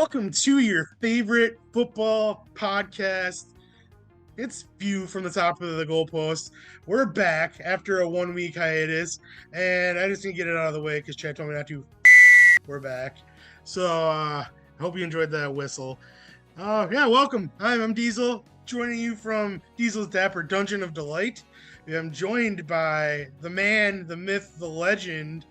Welcome to your favorite football podcast. It's View from the top of the goalpost. We're back after a 1 week hiatus, and I just need to get it out of the way because Chad told me not to. We're back. So I hope you enjoyed that whistle. Welcome. I'm Diesel, joining you from Diesel's Dapper Dungeon of Delight. I'm joined by the man, the myth, the legend.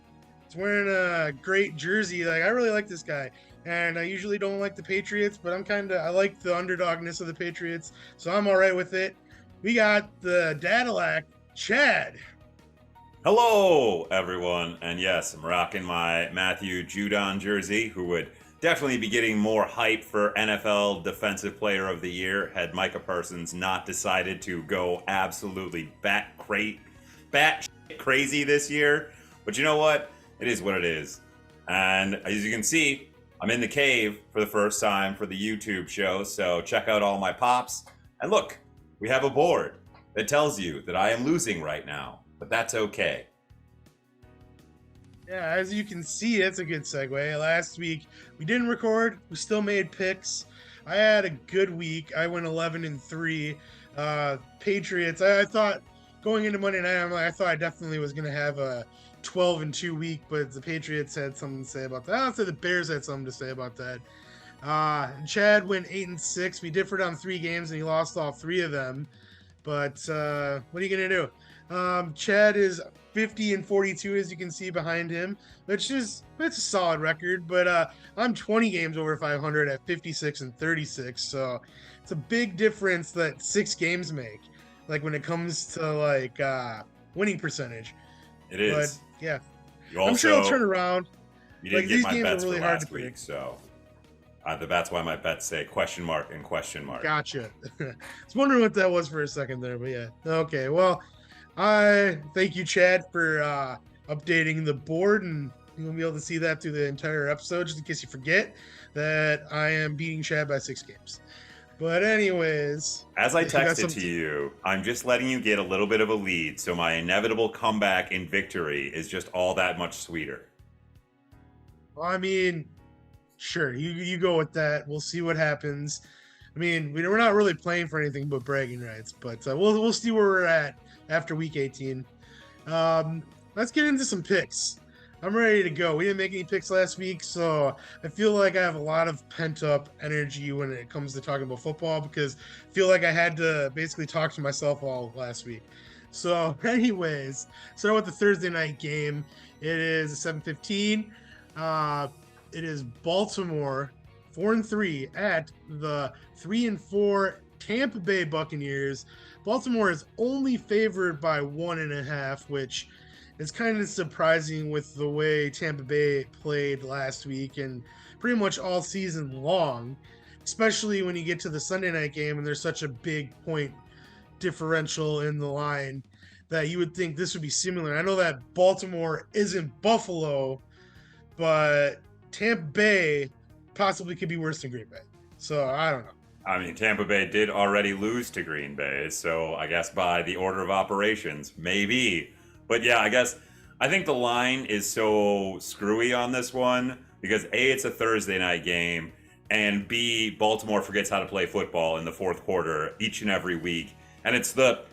He's wearing a great jersey. I really like this guy. And I usually don't like the Patriots, but I like the underdogness of the Patriots, so I'm all right with it. We got the Dadilac, Chad. Hello, everyone. And yes, I'm rocking my Matthew Judon jersey, who would definitely be getting more hype for NFL Defensive Player of the Year had Micah Parsons not decided to go absolutely bat crazy this year. But you know what? It is what it is. And as you can see, I'm in the cave for the first time for the YouTube show, so check out all my pops. And look, we have a board that tells you that I am losing right now, but that's okay. Yeah, as you can see, that's a good segue. Last week, we didn't record. We still made picks. I had a good week. I went 11-3. Patriots, I thought going into Monday night, I thought I definitely was going to have a 12-2 week, but the Patriots had something to say about that. I'll say the Bears had something to say about that. Chad went 8-6. We differed on 3 games, and he lost all 3 of them. But what are you gonna do? Chad is 50-42, as you can see behind him, which is a solid record. But I'm 20 games over 500 at 56-36. So it's a big difference that 6 games make. Like when it comes to winning percentage. It is. But yeah, Also, I'm sure he'll turn around. You didn't get these my games bets are really for hard last to week, predict. so that's why my bets say question mark and question mark. Gotcha. I was wondering what that was for a second there, but yeah. Okay, well, I thank you, Chad, for updating the board, and you'll be able to see that through the entire episode, just in case you forget that I am beating Chad by 6 games. But anyways, as I texted to you, I'm just letting you get a little bit of a lead, so my inevitable comeback in victory is just all that much sweeter. I mean, sure, you go with that. We'll see what happens. I mean, we're not really playing for anything but bragging rights, but we'll see where we're at after week 18. Let's get into some picks. I'm ready to go. We didn't make any picks last week, so I feel like I have a lot of pent-up energy when it comes to talking about football because I feel like I had to basically talk to myself all last week. So anyways, start with the Thursday night game. It is 7:15. It is Baltimore 4-3 at the 3-4 Tampa Bay Buccaneers. Baltimore is only favored by 1.5, which is kind of surprising with the way Tampa Bay played last week and pretty much all season long, especially when you get to the Sunday night game and there's such a big point differential in the line that you would think this would be similar. I know that Baltimore isn't Buffalo, but Tampa Bay possibly could be worse than Green Bay. So I don't know. I mean, Tampa Bay did already lose to Green Bay, so I guess by the order of operations, maybe. But yeah, I think the line is so screwy on this one because A, it's a Thursday night game, and B, Baltimore forgets how to play football in the fourth quarter each and every week. And it's the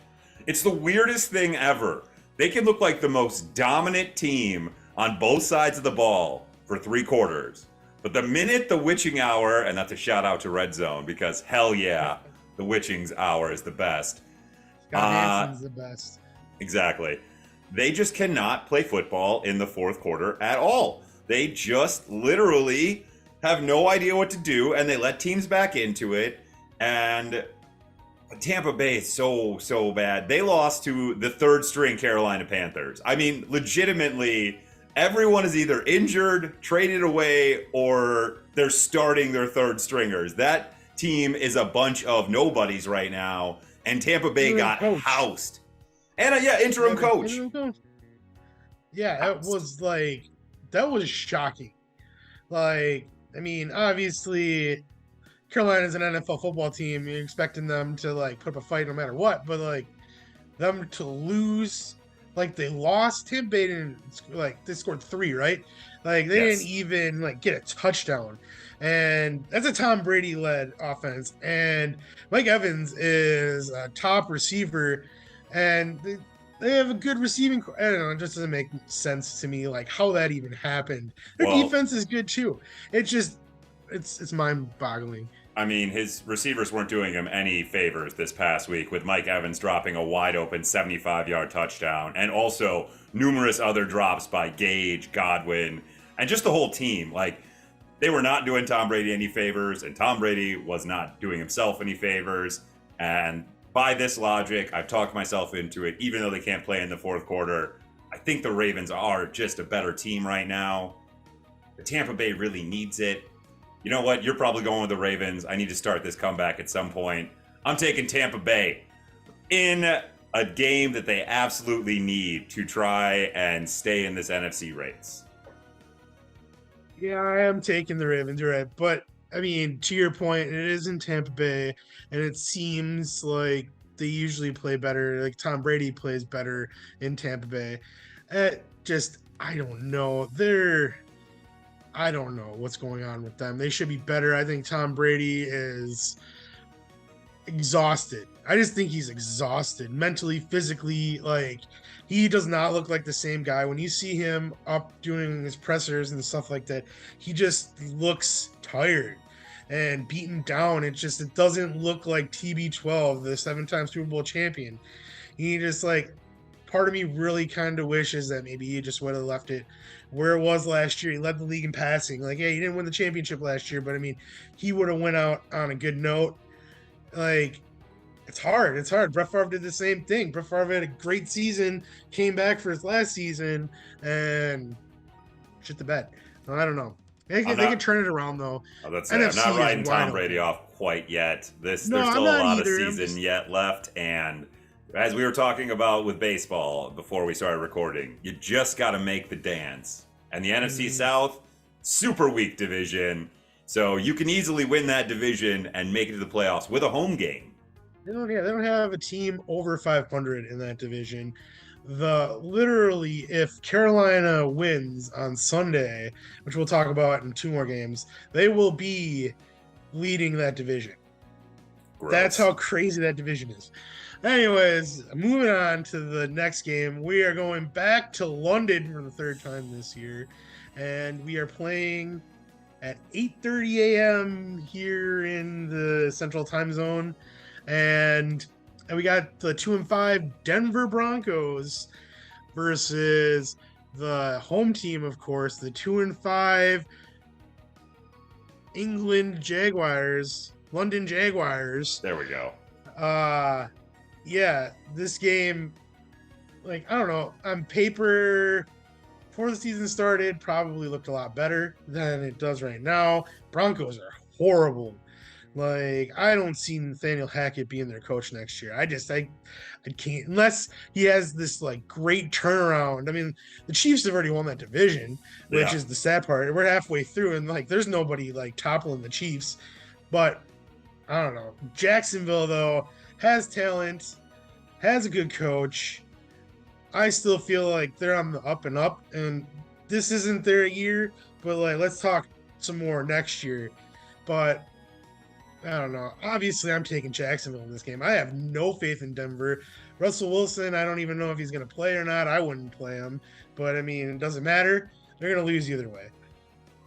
weirdest thing ever. They can look like the most dominant team on both sides of the ball for 3 quarters. But the minute the witching hour, and that's a shout out to Red Zone because hell yeah, the witching's hour is the best. Scott Hanson's the best. Exactly. They just cannot play football in the fourth quarter at all. They just literally have no idea what to do, and they let teams back into it. And Tampa Bay is so bad. They lost to the 3rd string Carolina Panthers. I mean, legitimately, everyone is either injured, traded away, or they're starting their 3rd stringers. That team is a bunch of nobodies right now, and Tampa Bay got housed. And interim coach. Yeah, that was shocking. I mean, obviously, Carolina's an NFL football team. You're expecting them to put up a fight no matter what, but them to lose like they lost. Tampa Bay didn't, like, they scored 3, right? Like they Yes. didn't even like get a touchdown, and that's a Tom Brady led offense. And Mike Evans is a top receiver, and they have a good receiving. I don't know. It just doesn't make sense to me, like how that even happened. Their Well, defense is good too. It's just, it's mind boggling. I mean, his receivers weren't doing him any favors this past week with Mike Evans dropping a wide open 75-yard touchdown and also numerous other drops by Gage, Godwin, and just the whole team. Like, they were not doing Tom Brady any favors, and Tom Brady was not doing himself any favors. And by this logic, I've talked myself into it, even though they can't play in the fourth quarter. I think the Ravens are just a better team right now. The Tampa Bay really needs it. You know what? You're probably going with the Ravens. I need to start this comeback at some point. I'm taking Tampa Bay in a game that they absolutely need to try and stay in this NFC race. Yeah, I am taking the Ravens, you're right. But I mean, to your point, it is in Tampa Bay, and it seems like they usually play better. Like Tom Brady plays better in Tampa Bay. Just, I don't know. I don't know what's going on with them. They should be better. I think Tom Brady is exhausted. I just think he's exhausted mentally, physically. Like, he does not look like the same guy. When you see him up doing his pressers and stuff like that, he just looks tired and beaten down. It doesn't look like TB12, the 7-time Super Bowl champion. He just, like, part of me really kind of wishes that maybe he just would have left it where it was last year. He led the league in passing. Like, yeah, he didn't win the championship last year, but I mean, he would have went out on a good note. Like, it's hard. It's hard. Brett Favre did the same thing. Brett Favre had a great season, came back for his last season, and shit the bed. I don't know. They can turn it around though. I'm not writing Tom Brady off quite yet. There's still a lot of season yet left, and as we were talking about with baseball before we started recording, you just got to make the dance. And the NFC South, super weak division, so you can easily win that division and make it to the playoffs with a home game. They don't have a team over 500 in that division. Literally, if Carolina wins on Sunday, which we'll talk about in 2 more games, they will be leading that division. Gross. That's how crazy that division is. Anyways, moving on to the next game, we are going back to London for the 3rd time this year, and we are playing at 8:30 a.m. here in the Central Time Zone, and we got the 2-5 Denver Broncos versus the home team, of course, the 2-5 England Jaguars, London Jaguars. There we go. Yeah, this game, like, I don't know, on paper, before the season started, probably looked a lot better than it does right now. Broncos are horrible. Like, I don't see Nathaniel Hackett being their coach next year. I can't, unless he has this, like, great turnaround. I mean, the Chiefs have already won that division, which is the sad part. We're halfway through, and, like, there's nobody, like, toppling the Chiefs. But, I don't know. Jacksonville, though, has talent, has a good coach. I still feel like they're on the up and up, and this isn't their year, but, like, let's talk some more next year. But I don't know. Obviously, I'm taking Jacksonville in this game. I have no faith in Denver. Russell Wilson, I don't even know if he's going to play or not. I wouldn't play him. But, I mean, it doesn't matter. They're going to lose either way.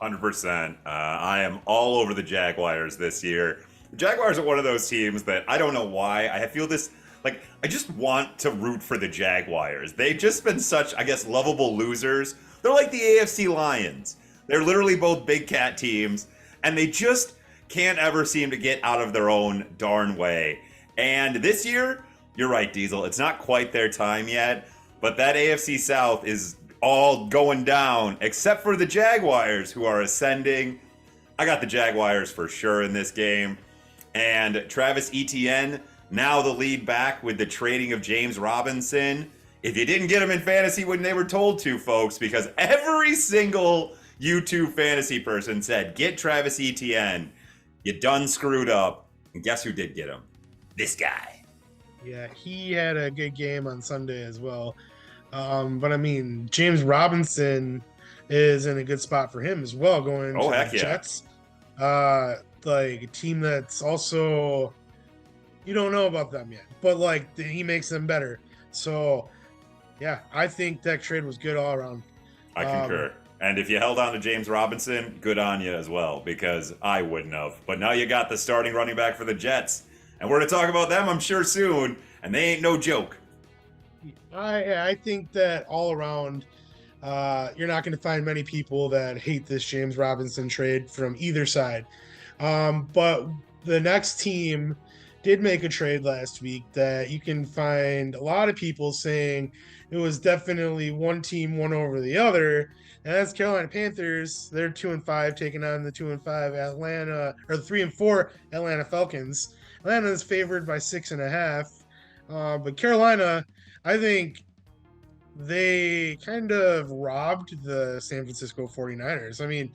100%. I am all over the Jaguars this year. The Jaguars are one of those teams that I don't know why. I feel this, like, I just want to root for the Jaguars. They've just been such, I guess, lovable losers. They're like the AFC Lions. They're literally both big cat teams, and they just can't ever seem to get out of their own darn way. And this year, you're right, Diesel, it's not quite their time yet, but that AFC South is all going down, except for the Jaguars, who are ascending. I got the Jaguars for sure in this game. And Travis Etienne, now the lead back with the trading of James Robinson. If you didn't get him in fantasy when they were told to, folks, because every single YouTube fantasy person said, get Travis Etienne. You done screwed up. And guess who did get him? This guy. Yeah, he had a good game on Sunday as well. But I mean, James Robinson is in a good spot for him as well, going Oh to the heck yeah. Jets. Like a team that's also you don't know about them yet, but like he makes them better. So yeah, I think that trade was good all around. I Um, concur. And if you held on to James Robinson, good on you as well, because I wouldn't have. But now you got the starting running back for the Jets. And we're going to talk about them, I'm sure, soon. And they ain't no joke. I think that all around, you're not going to find many people that hate this James Robinson trade from either side. But the next team did make a trade last week that you can find a lot of people saying it was definitely one team won over the other, and that's Carolina Panthers. They're 2-5, taking on the 2-5 Atlanta, or the 3-4 Atlanta Falcons. Atlanta is favored by 6.5, but Carolina, I think they kind of robbed the San Francisco 49ers. I mean,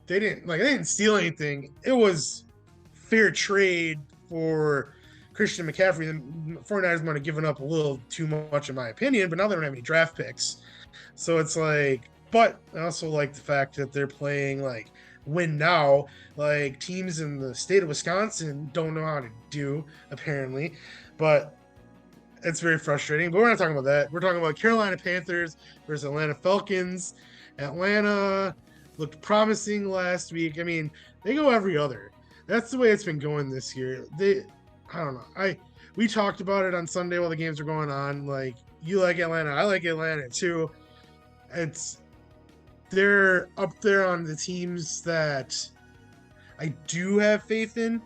they didn't steal anything. It was fair trade for Christian McCaffrey. The 49ers might have given up a little too much in my opinion, but now they don't have any draft picks. So it's like, but I also like the fact that they're playing like win now. Like teams in the state of Wisconsin don't know how to do, apparently. But it's very frustrating. But we're not talking about that. We're talking about Carolina Panthers versus Atlanta Falcons. Atlanta looked promising last week. I mean, they go every other. That's the way it's been going this year. I don't know. We talked about it on Sunday while the games are going on. Like you like Atlanta, I like Atlanta too. It's they're up there on the teams that I do have faith in,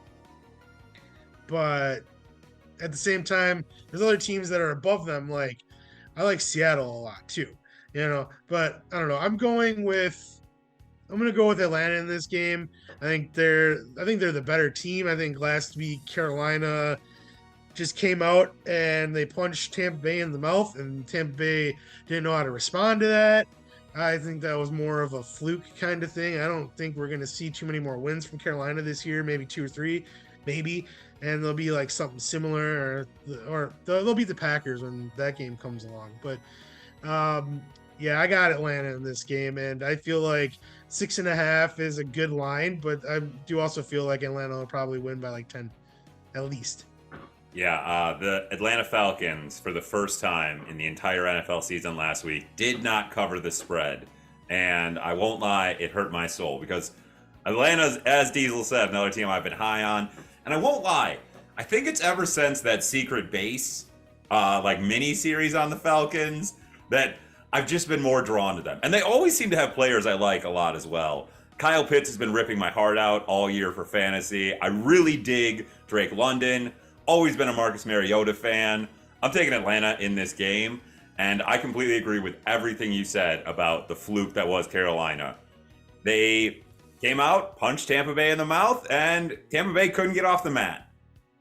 but at the same time, there's other teams that are above them. Like I like Seattle a lot too, But I don't know. I'm gonna go with Atlanta in this game. I think they're the better team. I think last week Carolina just came out and they punched Tampa Bay in the mouth, and Tampa Bay didn't know how to respond to that. I think that was more of a fluke kind of thing. I don't think we're going to see too many more wins from Carolina this year, maybe 2 or 3, maybe. And they'll be like something similar, or they'll beat the Packers when that game comes along. But yeah, I got Atlanta in this game, and I feel like 6.5 is a good line, but I do also feel like Atlanta will probably win by like 10 at least. Yeah, the Atlanta Falcons, for the first time in the entire NFL season last week, did not cover the spread. And I won't lie, it hurt my soul because Atlanta's, as Diesel said, another team I've been high on. And I won't lie, I think it's ever since that Secret Base, like mini series on the Falcons, that I've just been more drawn to them. And they always seem to have players I like a lot as well. Kyle Pitts has been ripping my heart out all year for fantasy. I really dig Drake London. Always been a Marcus Mariota fan. I'm taking Atlanta in this game, and I completely agree with everything you said about the fluke that was Carolina. They came out, punched Tampa Bay in the mouth, and Tampa Bay couldn't get off the mat.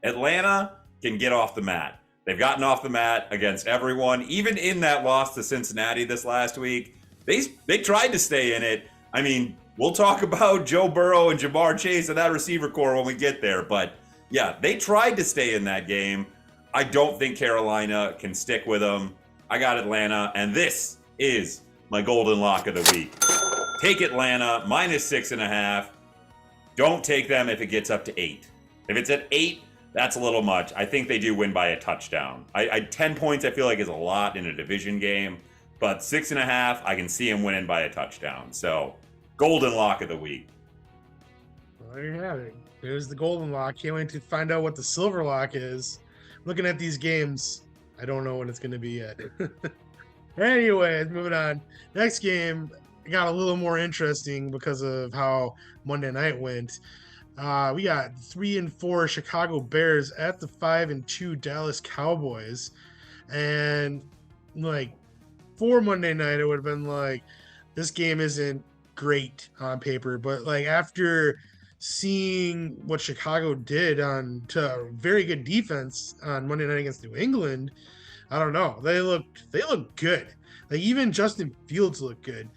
Atlanta can get off the mat. They've gotten off the mat against everyone, even in that loss to Cincinnati this last week. They tried to stay in it. I mean, we'll talk about Joe Burrow and Jamar Chase and that receiver core when we get there, but yeah, they tried to stay in that game. I don't think Carolina can stick with them. I got Atlanta, and this is my golden lock of the week. Take Atlanta, -6.5. Don't take them if it gets up to 8. If it's at 8, that's a little much. I think they do win by a touchdown. 10 points I feel like is a lot in a division game, but 6.5, I can see them winning by a touchdown. So, golden lock of the week. Well, there you have it. There's the golden lock. Can't wait to find out what the silver lock is. Looking at these games, I don't know what it's going to be yet. Anyways, moving on. Next game got a little more interesting because of how Monday night went. We got 3-4 Chicago Bears at the 5-2 Dallas Cowboys, and like for Monday night, it would have been like this game isn't great on paper, but like after seeing what Chicago did on to a very good defense on Monday night against New England, I don't know. They look good. Like even Justin Fields looked good.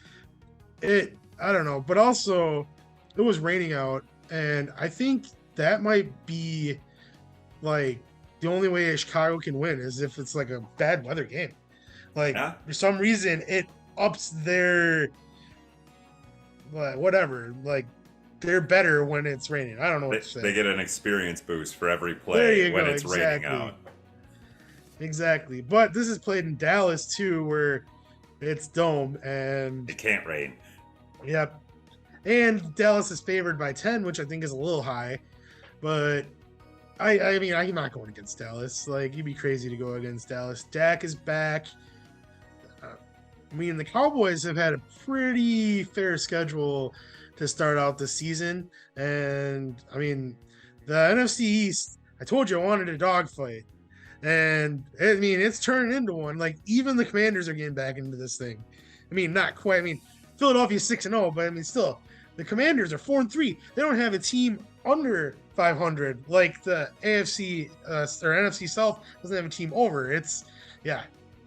I don't know, but also it was raining out, and I think that might be like the only way Chicago can win is if it's like a bad weather game. Like Yeah, for some reason, it ups their whatever. Like they're better when it's raining. I don't know what to they say. get an experience boost for every There play you when go. it's raining Exactly. out. Exactly. But this is played in Dallas too, where it's dome, and It can't rain. yep. And Dallas is favored by 10, which I think is a little high. But I mean, I'm not going against Dallas. Like, you'd be crazy to go against Dallas. Dak is back. I mean, the Cowboys have had a pretty fair schedule to start out the season. And I mean, the NFC East, I told you I wanted a dogfight. And I mean, it's turning into one. Like, even the Commanders are getting back into this thing. I mean, not quite. I mean, Philadelphia's 6-0, but I mean, still, the Commanders are 4-3. They don't have a team under 500 like the AFC or NFC South doesn't have a team over. It's, yeah,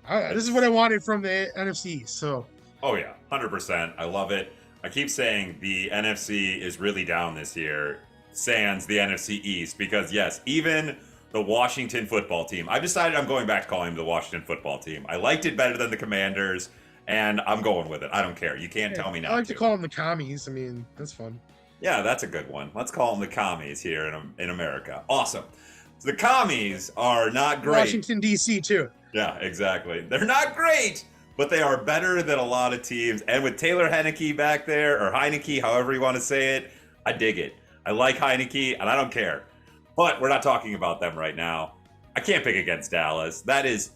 this is what I wanted from the NFC. So, Oh yeah, 100%. I love it. I keep saying the NFC is really down this year, sans the NFC East, because yes, even the Washington football team. I've decided I'm going back to calling them the Washington football team. I liked it better than the Commanders, and I'm going with it. I don't care. You can't tell me not I like to. to call them the commies. I mean, that's fun. Yeah, that's a good one. Let's call them the commies here in America. Awesome. The commies are not great. Washington, D.C., too. Yeah, exactly. They're not great, but they are better than a lot of teams. And with Taylor Heineke back there, or Heineke, however you want to say it, I dig it. I like Heineke, and I don't care. But we're not talking about them right now. I can't pick against Dallas. That is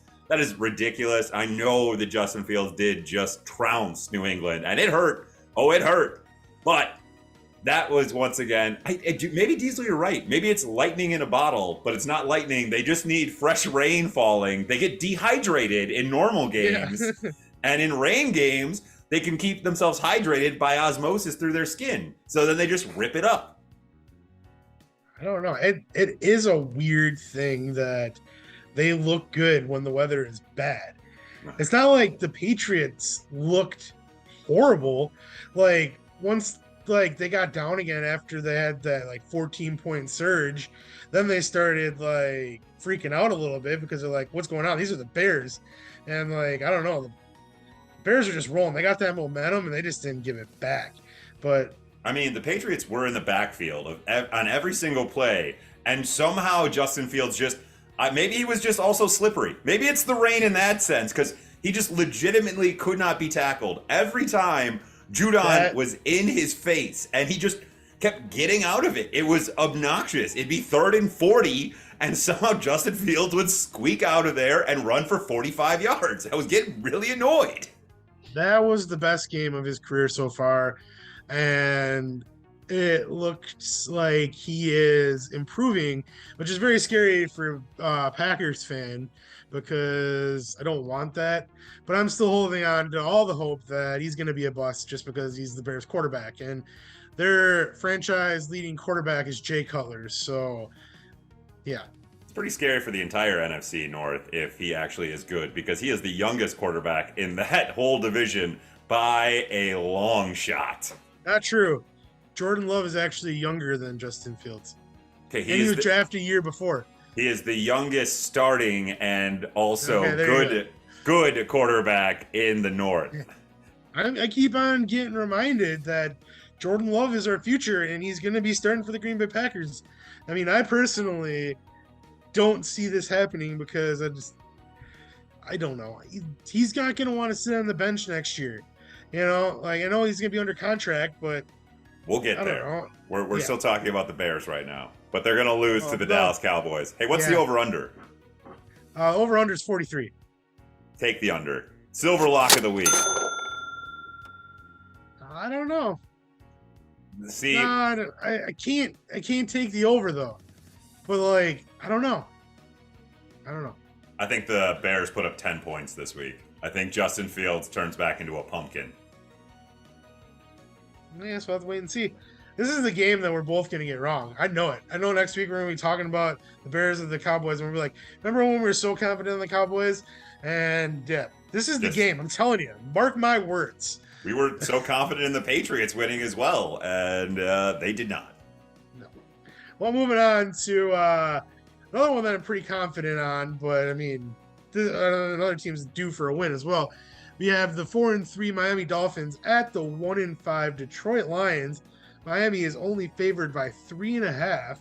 ridiculous. I know that Justin Fields did just trounce New England, and it hurt. Oh, it hurt. But that was once again, maybe Diesel, you're right. Maybe it's lightning in a bottle, but it's not lightning. They just need fresh rain falling. They get dehydrated in normal games. Yeah. And in rain games, they can keep themselves hydrated by osmosis through their skin. So then they just rip it up. I don't know. It is a weird thing that they look good when the weather is bad. It's not like the Patriots looked horrible. Like once like they got down again after they had that like 14-point surge, then they started like freaking out a little bit because they're like, what's going on? These are the Bears. And like, I don't know, the Bears are just rolling. They got that momentum and they just didn't give it back. But I mean, the Patriots were in the backfield on every single play, and somehow Justin Fields just maybe he was just also slippery. Maybe it's the rain in that sense, because he just legitimately could not be tackled every time Judon was in his face, and he just kept getting out of it. It was obnoxious. It'd be 3rd and 40, and somehow Justin Fields would squeak out of there and run for 45 yards. I was getting really annoyed. that was the best game of his career so far. And it looks like he is improving, which is very scary for Packers fan because I don't want that. But I'm still holding on to all the hope that he's going to be a bust just because he's the Bears quarterback. And their franchise leading quarterback is Jay Cutler. So, yeah. It's pretty scary for the entire NFC North if he actually is good, because he is the youngest quarterback in that whole division by a long shot. Not true. Jordan Love is actually younger than Justin Fields. Okay, He was drafted a year before. He is the youngest starting and also Okay, good quarterback in the North. I keep on getting reminded that Jordan Love is our future and he's going to be starting for the Green Bay Packers. I mean, I personally don't see this happening because I don't know. He's not going to want to sit on the bench next year. You know, like I know he's going to be under contract, but We'll get I don't there. know. We're Yeah. still talking about the Bears right now, but they're going to lose to the Dallas Cowboys. Hey, what's the Yeah. over-under? Over under is 43. Take the under. Silver lock of the week. I don't know. See, No, I can't take the over though. But like, I don't know. I think the Bears put up 10 points this week. I think Justin Fields turns back into a pumpkin. I guess we'll have to wait and see. This is the game that we're both going to get wrong. I know it. I know next week we're going to be talking about the Bears and the Cowboys. And we'll be like, remember when we were so confident in the Cowboys? And yeah, this is the game. I'm telling you. Mark my words. We were so confident in the Patriots winning as well, and they did not. No. Well, moving on to another one that I'm pretty confident on, but I mean, another team's due for a win as well. We have the 4-3 Miami Dolphins at the 1-5 Detroit Lions. Miami is only favored by 3.5,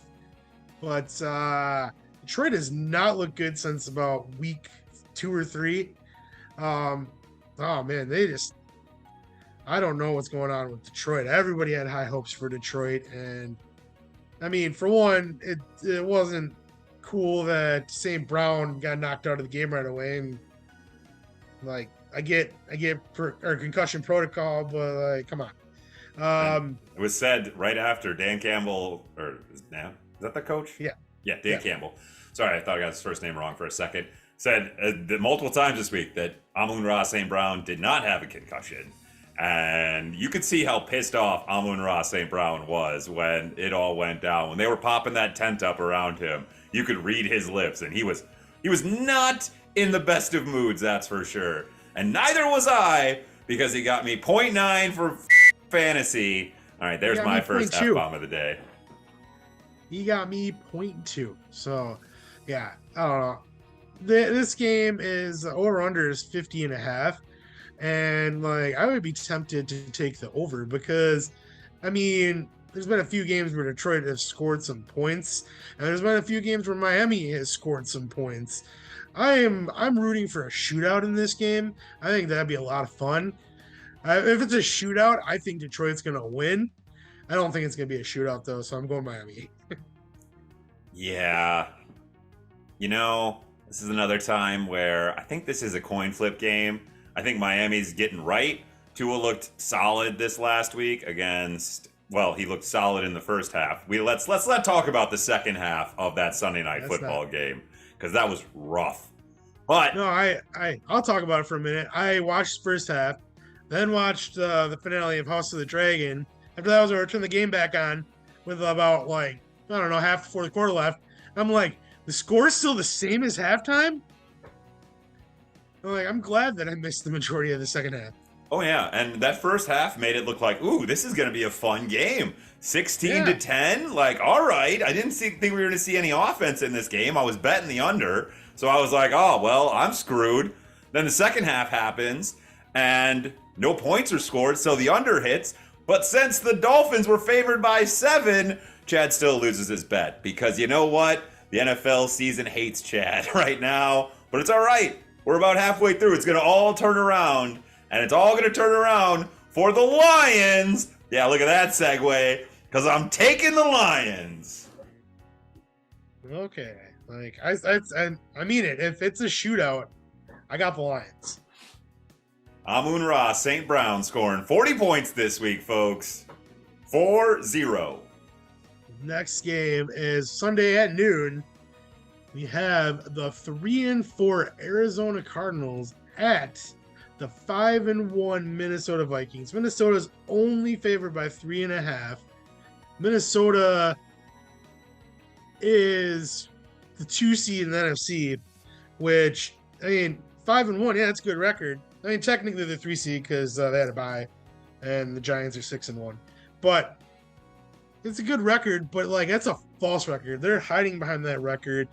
but Detroit has not looked good since about week 2 or 3. Oh man, I don't know what's going on with Detroit. Everybody had high hopes for Detroit, and I mean, for one, it wasn't cool that St. Brown got knocked out of the game right away, and like I get our concussion protocol, but like, come on. It was said right after Dan Campbell, is that the coach? Yeah, Dan Campbell. Sorry, I thought I got his first name wrong for a second. Said multiple times this week that Amon-Ra St. Brown did not have a concussion. And you could see how pissed off Amon-Ra St. Brown was when it all went down. When they were popping that tent up around him, you could read his lips, and he was not in the best of moods, that's for sure. And neither was I, because he got me 0.9 for fantasy. All right, there's my first F-bomb of the day. He got me 0.2. So, yeah, I don't know. This game is over-under is 50.5. And, like, I would be tempted to take the over because, I mean, there's been a few games where Detroit has scored some points, and there's been a few games where Miami has scored some points. I'm rooting for a shootout in this game. I think that'd be a lot of fun. If it's a shootout, I think Detroit's going to win. I don't think it's going to be a shootout, though, so I'm going Miami. Yeah. You know, this is another time where I think this is a coin flip game. I think Miami's getting right. Tua looked solid this last week against, well, he looked solid in the first half. Let's not talk about the second half of that Sunday night football game, because that was rough. But no, I'll talk about it for a minute. I watched the first half, then watched the finale of House of the Dragon. After that, I turned the game back on with about, like, I don't know, half the fourth quarter left. I'm like, the score is still the same as halftime? I'm glad that I missed the majority of the second half. Oh, yeah. And that first half made it look like, ooh, this is going to be a fun game. 16-10? Like, all right. I didn't think we were going to see any offense in this game. I was betting the under. So I was like, oh, well, I'm screwed. Then the second half happens, and no points are scored, so the under hits. But since the Dolphins were favored by 7, Chad still loses his bet. Because you know what? The NFL season hates Chad right now. But it's all right. We're about halfway through. It's going to all turn around. And it's all going to turn around for the Lions. Yeah, look at that segue. Because I'm taking the Lions. Okay. Like, I mean it. If it's a shootout, I got the Lions. Amon-Ra St. Brown scoring 40 points this week, folks. 4-0. Next game is Sunday at noon. We have the 3-4 Arizona Cardinals at the 5-1 Minnesota Vikings. Minnesota's only favored by 3.5. Minnesota is the 2 seed in the NFC, which, I mean, 5-1, yeah, that's a good record. I mean, technically the 3 seed because they had a bye, and the Giants are 6-1. But it's a good record, but like that's a false record. They're hiding behind that record.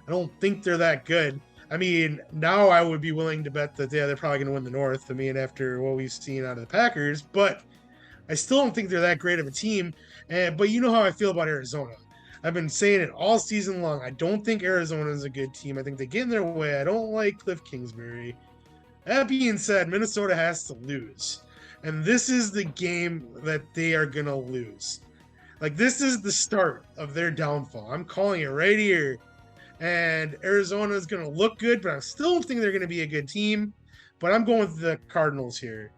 I don't think they're that good. I mean, now I would be willing to bet that they're probably going to win the North. I mean, after what we've seen out of the Packers, but I still don't think they're that great of a team. But you know how I feel about Arizona. I've been saying it all season long. I don't think Arizona is a good team. I think they get in their way. I don't like Cliff Kingsbury. That being said, Minnesota has to lose. And this is the game that they are going to lose. Like, this is the start of their downfall. I'm calling it right here. And Arizona is going to look good, but I still don't think they're going to be a good team. But I'm going with the Cardinals here.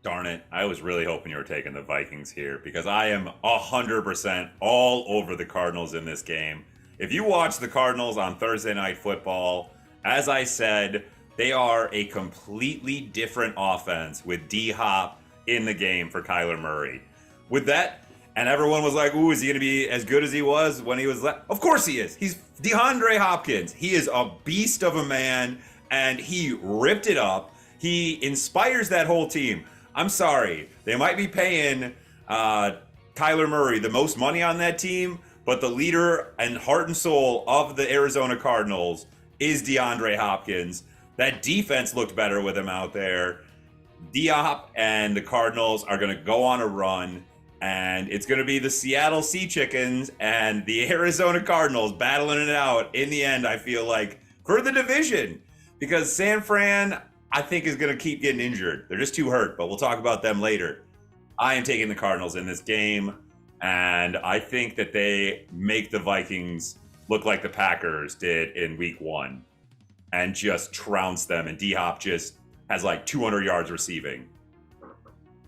Darn it. I was really hoping you were taking the Vikings here because I am 100% all over the Cardinals in this game. If you watch the Cardinals on Thursday Night Football, as I said, they are a completely different offense with D-Hop in the game for Kyler Murray. With that, and everyone was like, ooh, is he going to be as good as he was when he was left? Of course he is. He's DeAndre Hopkins. He is a beast of a man, and he ripped it up. He inspires that whole team. I'm sorry. They might be paying Kyler Murray the most money on that team, but the leader and heart and soul of the Arizona Cardinals is DeAndre Hopkins. That defense looked better with him out there. D-Hop and the Cardinals are going to go on a run, and it's going to be the Seattle Sea Chickens and the Arizona Cardinals battling it out in the end, I feel like, for the division. Because San Fran, I think, is going to keep getting injured. They're just too hurt, but we'll talk about them later. I am taking the Cardinals in this game, and I think that they make the Vikings look like the Packers did in week 1 and just trounce them, and D-Hop just has like 200 yards receiving.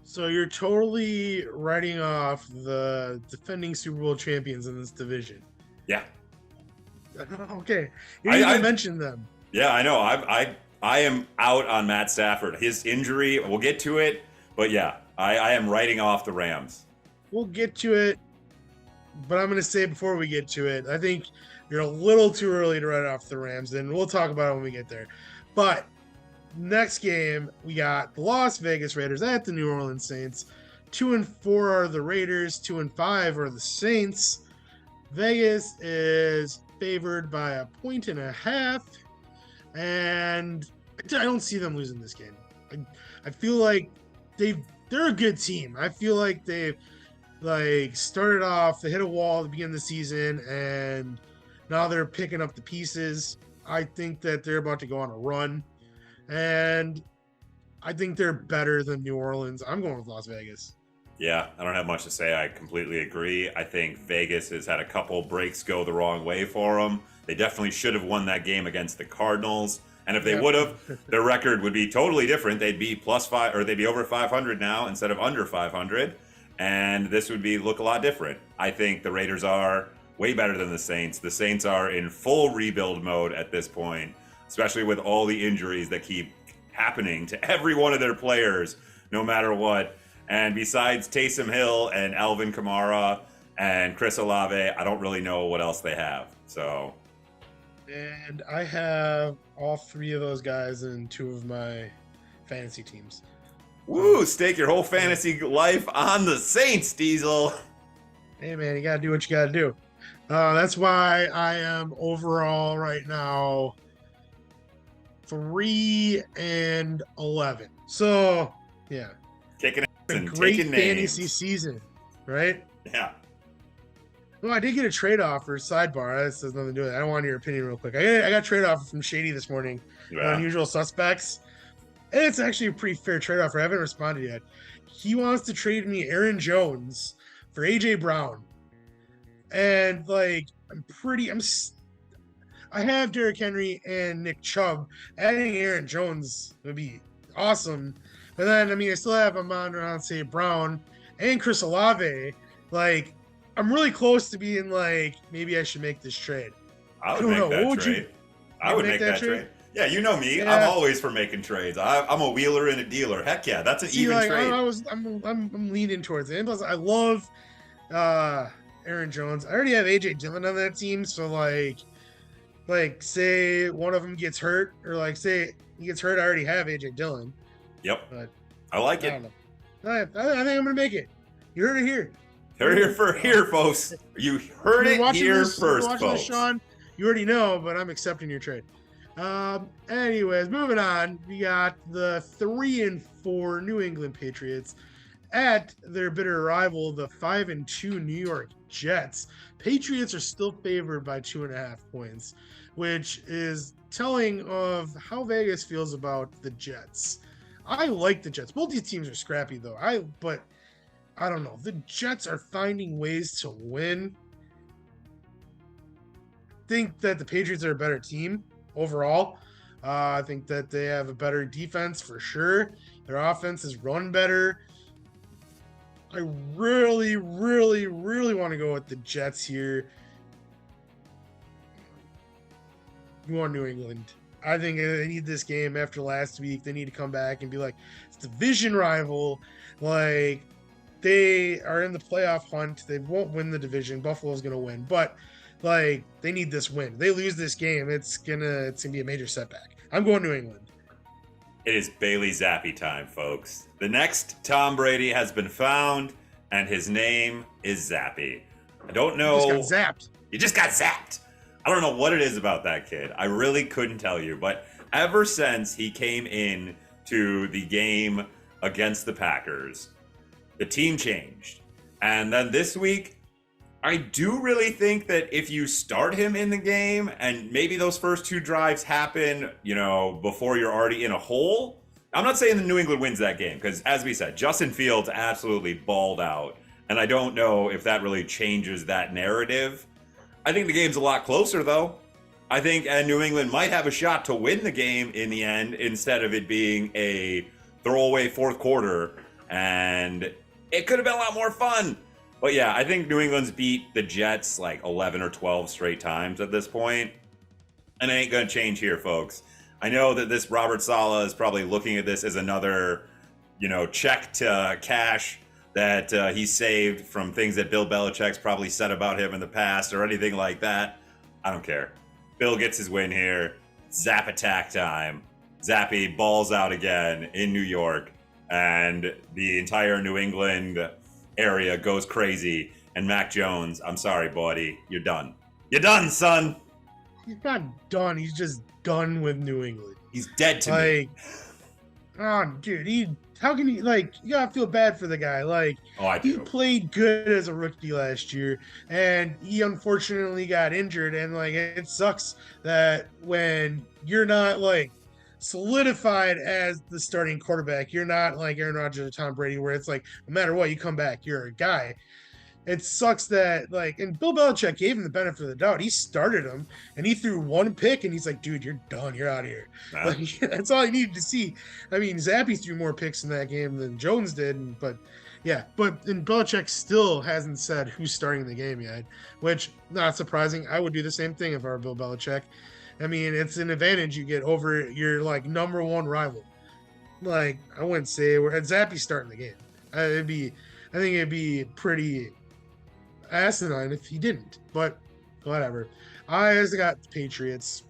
So you're totally writing off the defending Super Bowl champions in this division. Yeah. Okay. You didn't even mention them. Yeah, I know. I am out on Matt Stafford. His injury, we'll get to it, but yeah, I am writing off the Rams. We'll get to it, but I'm going to say before we get to it, I think you're a little too early to write off the Rams, and we'll talk about it when we get there. But next game, we got the Las Vegas Raiders at the New Orleans Saints. 2-4 are the Raiders. 2-5 are the Saints. Vegas is favored by 1.5, and I don't see them losing this game. I feel like they're a good team. I feel like they've started off, they hit a wall at the beginning of the season, and now they're picking up the pieces. I think that they're about to go on a run. And I think they're better than New Orleans. I'm going with Las Vegas. Yeah, I don't have much to say. I completely agree. I think Vegas has had a couple breaks go the wrong way for them. They definitely should have won that game against the Cardinals. And if they would have, their record would be totally different. They'd be +5, or they'd be over 500 now instead of under 500. And this would look a lot different. I think the Raiders are way better than the Saints. The Saints are in full rebuild mode at this point, especially with all the injuries that keep happening to every one of their players, no matter what. And besides Taysom Hill and Alvin Kamara and Chris Olave, I don't really know what else they have. So, and I have all 3 of those guys in 2 of my fantasy teams. Woo! Stake your whole fantasy life on the Saints, Diesel. Hey man, you gotta do what you gotta do. That's why I am overall right now 3-11. So yeah, Kicking a and great taking fantasy names. season, right? Yeah. Well, I did get a trade offer. Sidebar. This has nothing to do with it. I don't want your opinion real quick. I got a trade offer from Shady this morning. Yeah. Unusual Suspects. And it's actually a pretty fair trade offer. I haven't responded yet. He wants to trade me Aaron Jones for AJ Brown. And I have Derrick Henry and Nick Chubb. Adding Aaron Jones would be awesome. But then, I still have Amon-Ra St. Brown and Chris Olave. I'm really close to being maybe I should make this trade. I would make that trade. I would make that trade. Yeah, you know me. Yeah. I'm always for making trades. I'm a wheeler and a dealer. Heck yeah, that's an even trade. I'm leaning towards it. And plus, I love Aaron Jones. I already have AJ Dillon on that team, so say one of them gets hurt, or say he gets hurt, I already have AJ Dillon. Yep. But I like it. I think I'm gonna make it. You heard it here. Heard it here, folks. You heard it here first, folks. Sean, you already know, but I'm accepting your trade. Anyways, moving on. We got the 3-4 New England Patriots at their bitter rival, the 5-2 New York Jets. Patriots are still favored by 2.5 points, which is telling of how Vegas feels about the Jets. I like the Jets. Both these teams are scrappy though. But I don't know. The Jets are finding ways to win. I think that the Patriots are a better team overall. I think that they have a better defense for sure. Their offense is run better. I really, really, really want to go with the Jets here. You want New England. I think they need this game after last week. They need to come back and be like, it's a division rival. They are in the playoff hunt. They won't win the division. Buffalo's going to win. But, they need this win. They lose this game, it's gonna be a major setback. I'm going New England. It is Bailey Zappi time, folks. The next Tom Brady has been found, and his name is Zappi. I don't know. You just got zapped. You just got zapped. I don't know what it is about that kid. I really couldn't tell you, but ever since he came in to the game against the Packers, the team changed. And then this week, I do really think that if you start him in the game and maybe those first two drives happen, before you're already in a hole, I'm not saying the New England wins that game because, as we said, Justin Fields absolutely balled out. And I don't know if that really changes that narrative. I think the game's a lot closer, though. I think New England might have a shot to win the game in the end instead of it being a throwaway fourth quarter. And it could have been a lot more fun. But yeah, I think New England's beat the Jets like 11 or 12 straight times at this point. And it ain't going to change here, folks. I know that this Robert Saleh is probably looking at this as another, check to cash that he saved from things that Bill Belichick's probably said about him in the past or anything like that. I don't care. Bill gets his win here. Zap attack time. Zappy balls out again in New York. And the entire New England area goes crazy. And Mac Jones, I'm sorry, buddy. You're done. You're done, son. He's not done. He's just done with New England. He's dead to me. Oh, dude, how can you gotta feel bad for the guy. I do. He played good as a rookie last year, and he unfortunately got injured. And it sucks that when you're not solidified as the starting quarterback, you're not like Aaron Rodgers or Tom Brady, where it's no matter what, you come back, you're a guy. It sucks that and Bill Belichick gave him the benefit of the doubt. He started him and he threw one pick and he's like, dude, you're done. You're out of here. Nah. That's all I needed to see. I mean, Zappy threw more picks in that game than Jones did, but Belichick still hasn't said who's starting the game yet, which not surprising. I would do the same thing if I were Bill Belichick. I mean, it's an advantage you get over your number one rival. I wouldn't say Zappy's starting the game. I think it'd be pretty asinine if he didn't, but whatever. I just got the Patriots.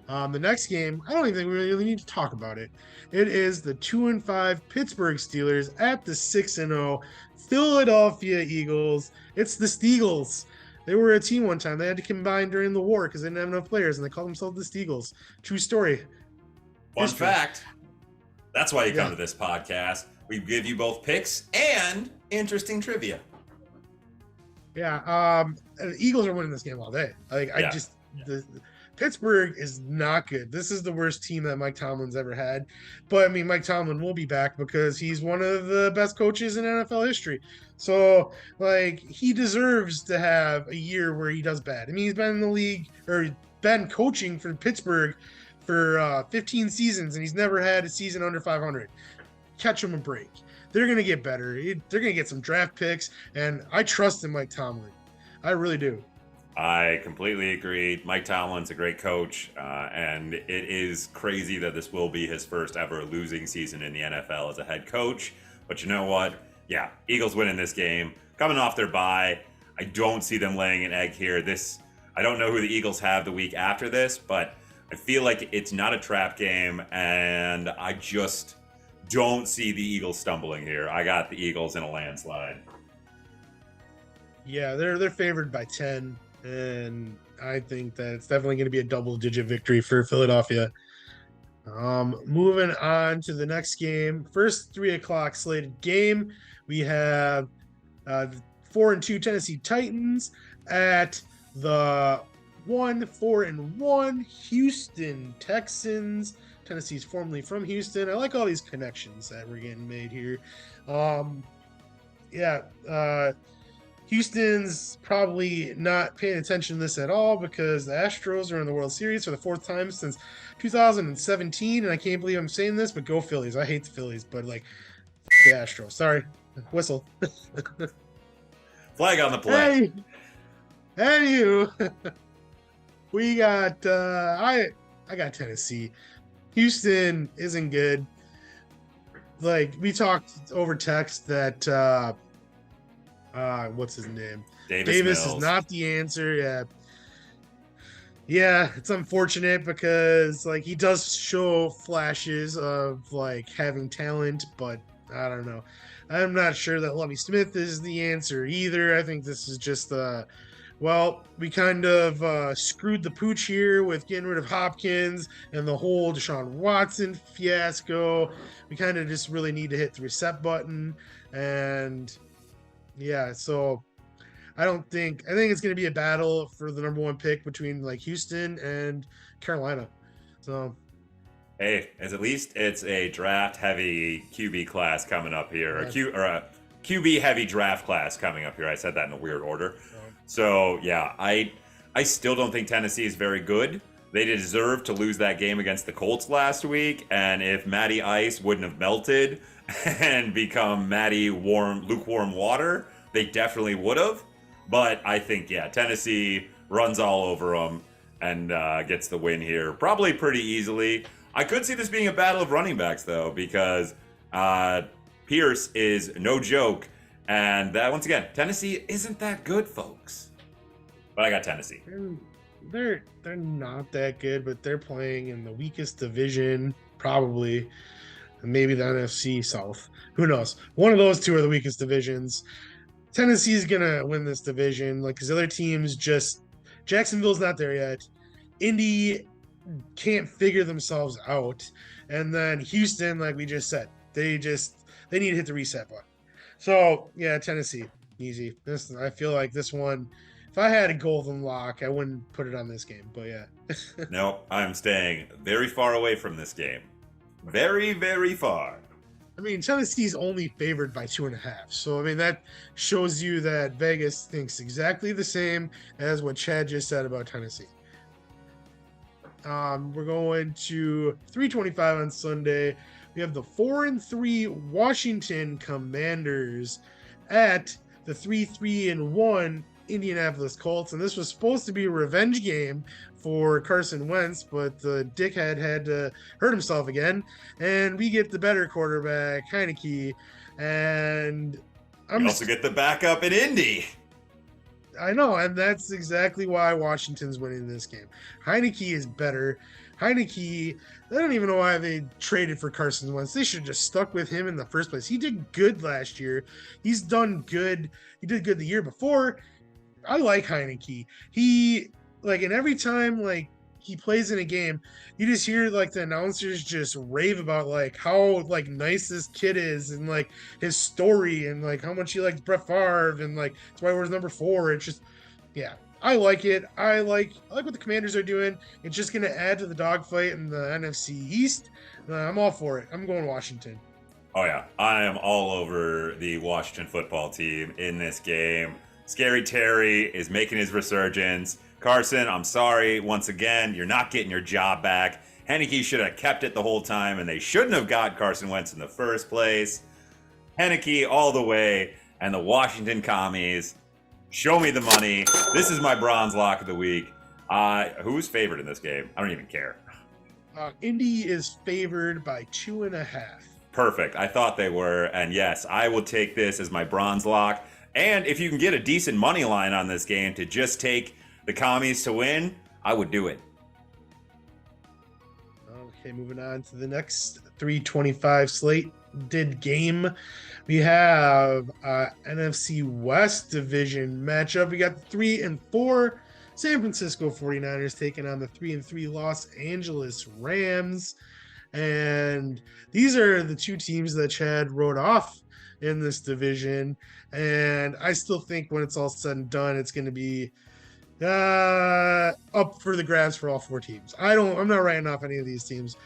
The next game, I don't even think we really need to talk about it. It is the 2-5 Pittsburgh Steelers at the 6-0 Philadelphia Eagles. It's the Steagles. They were a team one time. They had to combine during the war because they didn't have enough players, and they called themselves the Steagles. True story. Fun fact. That's why you come to this podcast. We give you both picks and interesting trivia. Yeah, the Eagles are winning this game all day. Pittsburgh is not good. This is the worst team that Mike Tomlin's ever had. But I mean, Mike Tomlin will be back because he's one of the best coaches in NFL history. So he deserves to have a year where he does bad. I mean, he's been in the league or been coaching for Pittsburgh for 15 seasons, and he's never had a season under 500. Catch him a break. They're going to get better. They're going to get some draft picks, and I trust in Mike Tomlin. I really do. I completely agree. Mike Tomlin's a great coach, and it is crazy that this will be his first ever losing season in the NFL as a head coach. But you know what? Yeah, Eagles winning this game. Coming off their bye, I don't see them laying an egg here. I don't know who the Eagles have the week after this, but I feel like it's not a trap game, and I just don't see the Eagles stumbling here. I got the Eagles in a landslide. Yeah, they're favored by 10, and I think that it's definitely going to be a double-digit victory for Philadelphia. Moving on to the next game. First 3:00 slated game. We have 4-2 Tennessee Titans at the 1-4-1 Houston Texans. Tennessee's formerly from Houston. I like all these connections that we're getting made here. Houston's probably not paying attention to this at all because the Astros are in the World Series for the fourth time since 2017, and I can't believe I'm saying this, but go Phillies. I hate the Phillies, but the Astros. Sorry. Whistle. Flag on the play. Hey, anywho, we got I got Tennessee. Houston isn't good. We talked over text that what's his name? Davis is not the answer. Yeah, it's unfortunate because he does show flashes of having talent, but I don't know. I'm not sure that Lovie Smith is the answer either. I think this is just a Well, we kind of screwed the pooch here with getting rid of Hopkins and the whole Deshaun Watson fiasco. We kind of just really need to hit the reset button. And yeah, so I think it's going to be a battle for the number one pick between like Houston and Carolina. So Hey, as at least it's a draft heavy QB class coming up here, or a QB heavy draft class coming up here. I said that in a weird order. So yeah, I still don't think Tennessee is very good. They deserve to lose that game against the Colts last week, and if Matty Ice wouldn't have melted and become Matty lukewarm water, they definitely would have. But I think yeah, Tennessee runs all over them and gets the win here, probably pretty easily. I could see this being a battle of running backs though, because Pierce is no joke, and that once again, Tennessee isn't that good, folks. But I got Tennessee. they're not that good, but they're playing in the weakest division, probably. Maybe the NFC South. Who knows? One of those two are the weakest divisions. Tennessee's gonna win this division, like because other teams just Jacksonville's not there yet. Indy can't figure themselves out, and then Houston, like we just said, they need to hit the reset button. So yeah, Tennessee, easy. This I feel like this one. If I had a golden lock, I wouldn't put it on this game. But yeah, No, I'm staying very far away from this game. Very, very far. I mean Tennessee's only favored by 2.5. So I mean that shows you that Vegas thinks exactly the same as what Chad just said about Tennessee. We're going to 3:25 on Sunday. We have the 4-3 Washington Commanders at the 3-1 Indianapolis Colts, and this was supposed to be a revenge game for Carson Wentz, but the dickhead had to hurt himself again, and we get the better quarterback, Heineke, and You also get the backup in Indy. I know, and that's exactly why Washington's winning this game. Heineke is better. Heineke, I don't even know why they traded for Carson Wentz. They should have just stuck with him in the first place. He did good last year. He's done good. He did good the year before. I like Heineke. He and every time he plays in a game, you just hear like the announcers just rave about like how like nice this kid is and like his story and like how much he likes Brett Favre and like that's why we're number 4. It's just yeah, I like it. I like what the Commanders are doing. It's just gonna add to the dogfight in the NFC East. I'm all for it. I'm going Washington. Oh yeah, I am all over the Washington football team in this game. Scary Terry is making his resurgence. Carson, I'm sorry. Once again, you're not getting your job back. Heineke should have kept it the whole time, and they shouldn't have got Carson Wentz in the first place. Heineke all the way, and the Washington Commies. Show me the money. This is my bronze lock of the week. Who's favored in this game? I don't even care. Indy is favored by 2.5. Perfect. I thought they were, and yes, I will take this as my bronze lock. And if you can get a decent money line on this game to just take the Commies to win, I would do it. Okay, moving on to the next 3:25 slate game. We have NFC West division matchup. We got the 3-4 San Francisco 49ers taking on the 3-3 Los Angeles Rams. And these are the two teams that Chad wrote off in this division. And I still think when it's all said and done, it's going to be up for the grabs for all 4 teams. I'm not writing off any of these teams.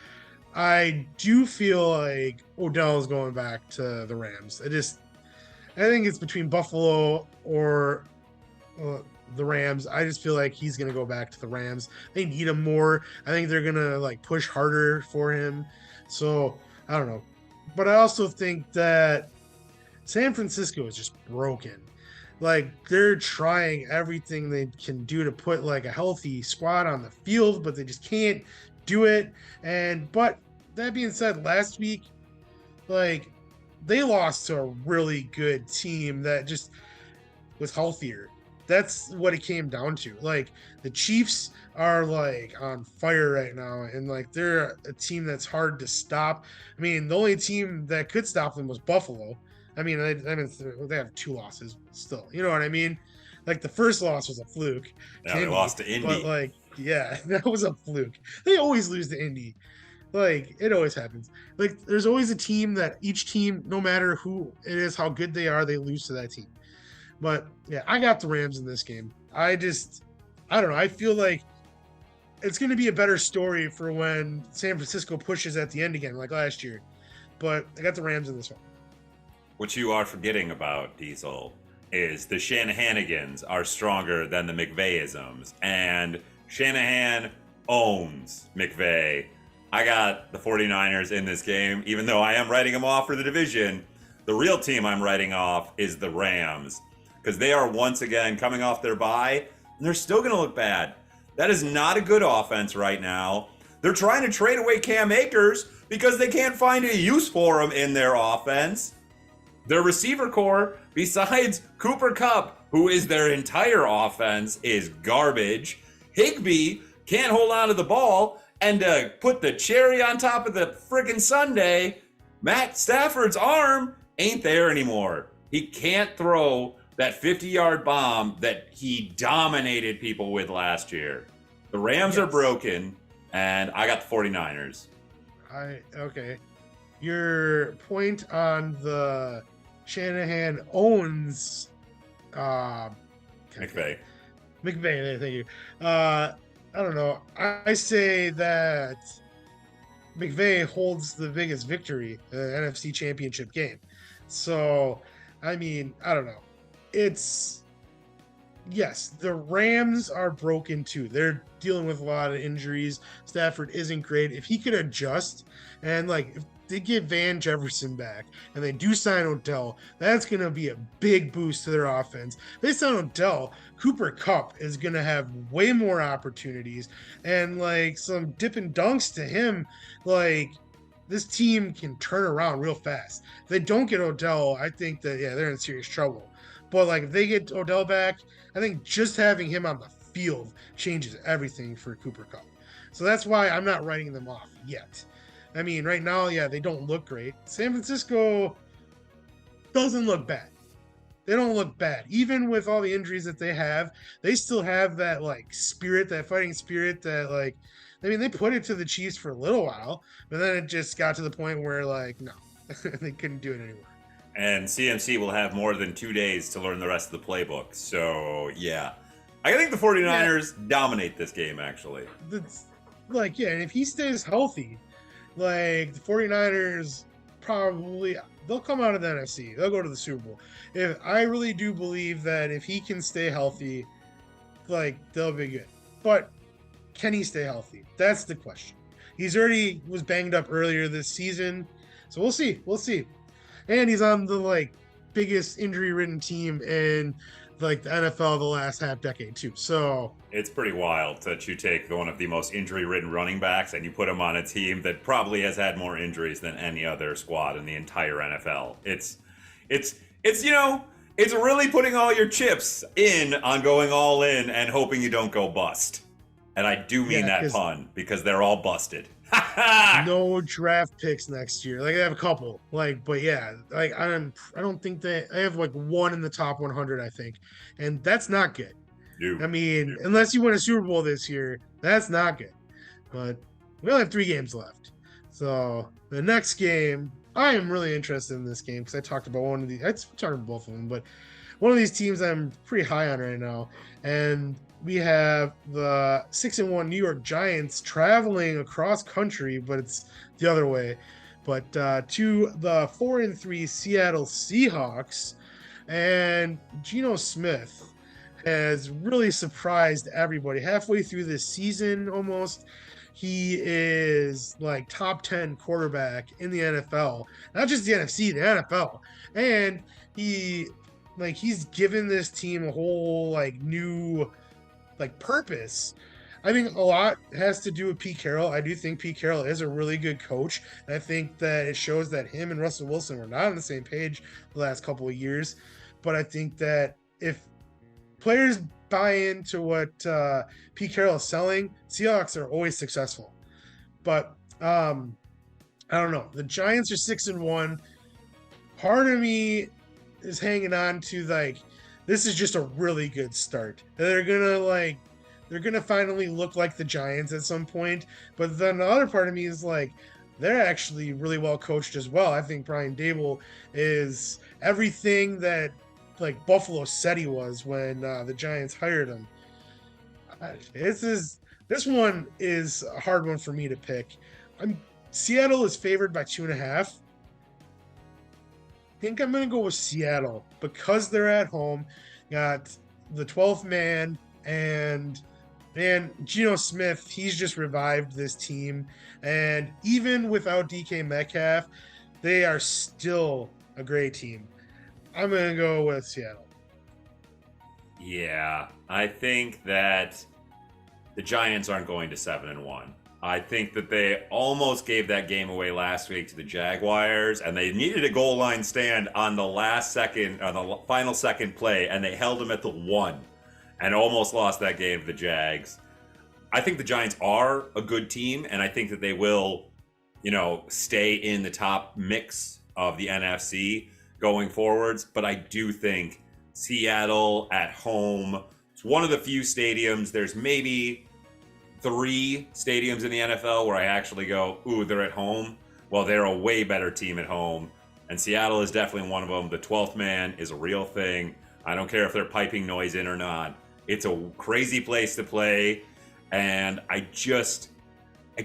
I do feel like Odell is going back to the Rams. I think it's between Buffalo or the Rams. I just feel like he's going to go back to the Rams. They need him more. I think they're going to push harder for him. So I don't know. But I also think that San Francisco is just broken. They're trying everything they can do to put a healthy squad on the field, but they just can't do it. But that being said, last week, they lost to a really good team that just was healthier. That's what it came down to. The Chiefs are on fire right now, and they're a team that's hard to stop. I mean, the only team that could stop them was Buffalo. I mean, they have 2 losses still. You know what I mean? Like the first loss was a fluke. Yeah, they lost to Indy. But like, yeah, that was a fluke. They always lose to Indy. Like it always happens. Like there's always a team that each team, no matter who it is, how good they are, they lose to that team. But yeah, I got the Rams in this game. I don't know. I feel like it's going to be a better story for when San Francisco pushes at the end again, like last year. But I got the Rams in this one. What you are forgetting about, Diesel, is the Shanahanigans are stronger than the McVayisms, and Shanahan owns McVay. I got the 49ers in this game, even though I am writing them off for the division. The real team I'm writing off is the Rams, because they are once again coming off their bye, and they're still going to look bad. That is not a good offense right now. They're trying to trade away Cam Akers because they can't find a use for him in their offense. Their receiver core, besides Cooper Kupp, who is their entire offense, is garbage. Higbee can't hold on to the ball, and to put the cherry on top of the freaking sundae, Matt Stafford's arm ain't there anymore. He can't throw that 50-yard bomb that he dominated people with last year. The Rams are broken, and I got the 49ers. Okay. Your point on the Shanahan owns McVay. McVay, thank you. I don't know. I say that McVay holds the biggest victory in the NFC Championship game. So, I mean, I don't know. Yes, the Rams are broken too. They're dealing with a lot of injuries. Stafford isn't great. If he could adjust and like if they get Van Jefferson back and they do sign Odell, that's going to be a big boost to their offense. They sign Odell, Cooper Kupp is going to have way more opportunities and like some dip and dunks to him. Like this team can turn around real fast. If they don't get Odell, I think that, yeah, they're in serious trouble. But like if they get Odell back, I think just having him on the field changes everything for Cooper Kupp. So that's why I'm not writing them off yet. I mean, right now, yeah, they don't look great. San Francisco doesn't look bad. They don't look bad. Even with all the injuries that they have, they still have that like spirit, that fighting spirit that like, I mean, they put it to the Chiefs for a little while, but then it just got to the point where like, no, they couldn't do it anymore. And CMC will have more than 2 days to learn the rest of the playbook. So, yeah. I think the 49ers dominate this game, actually. That's like, yeah, and if he stays healthy, like the 49ers probably, they'll come out of the NFC. They'll go to the Super Bowl. I really do believe that if he can stay healthy, like, they'll be good. But can he stay healthy? That's the question. He's already was banged up earlier this season. So we'll see. We'll see. And he's on the like biggest injury-ridden team in like the NFL the last half decade too. So it's pretty wild that you take one of the most injury-ridden running backs and you put him on a team that probably has had more injuries than any other squad in the entire NFL. It's you know, it's really putting all your chips in on going all in and hoping you don't go bust. And I do mean that pun because they're all busted. No draft picks next year. Like I have a couple. Like, but yeah, like I don't think I have like one in the top 100, I think, and that's not good. I mean, unless you win a Super Bowl this year, that's not good. But we only have 3 games left. So the next game, I am really interested in this game because I talked about one of these. I talked about both of them, but one of these teams I'm pretty high on right now, and we have the 6-1 New York Giants traveling across country, but it's the other way. But to the 4-3 Seattle Seahawks, and Geno Smith has really surprised everybody. Halfway through this season, almost, he is like top 10 quarterback in the NFL, not just the NFC, the NFL, and he's given this team a whole like new like purpose. I think a lot has to do with Pete Carroll. I do think Pete Carroll is a really good coach. And I think that it shows that him and Russell Wilson were not on the same page the last couple of years. But I think that if players buy into what Pete Carroll is selling, Seahawks are always successful. But I don't know. The Giants are 6-1. Part of me is hanging on to like this is just a really good start. They're gonna finally look like the Giants at some point. But then the other part of me is like, they're actually really well coached as well. I think Brian Dable is everything that like Buffalo said he was when the Giants hired him. This one is a hard one for me to pick. I'm Seattle is favored by 2.5. I think I'm gonna go with Seattle because they're at home. Got the 12th man and Geno Smith. He's just revived this team, and even without DK Metcalf, they are still a great team. I'm gonna go with Seattle. Yeah, I think that the Giants aren't going to 7-1. I think that they almost gave that game away last week to the Jaguars, and they needed a goal line stand on the final second play, and they held them at the 1 and almost lost that game to the Jags. I think the Giants are a good team, and I think that they will, stay in the top mix of the NFC going forwards. But I do think Seattle at home, it's one of the few stadiums. There's maybe 3 stadiums in the NFL where I actually go, ooh, they're at home. Well, they're a way better team at home. And Seattle is definitely one of them. The 12th man is a real thing. I don't care if they're piping noise in or not. It's a crazy place to play. And I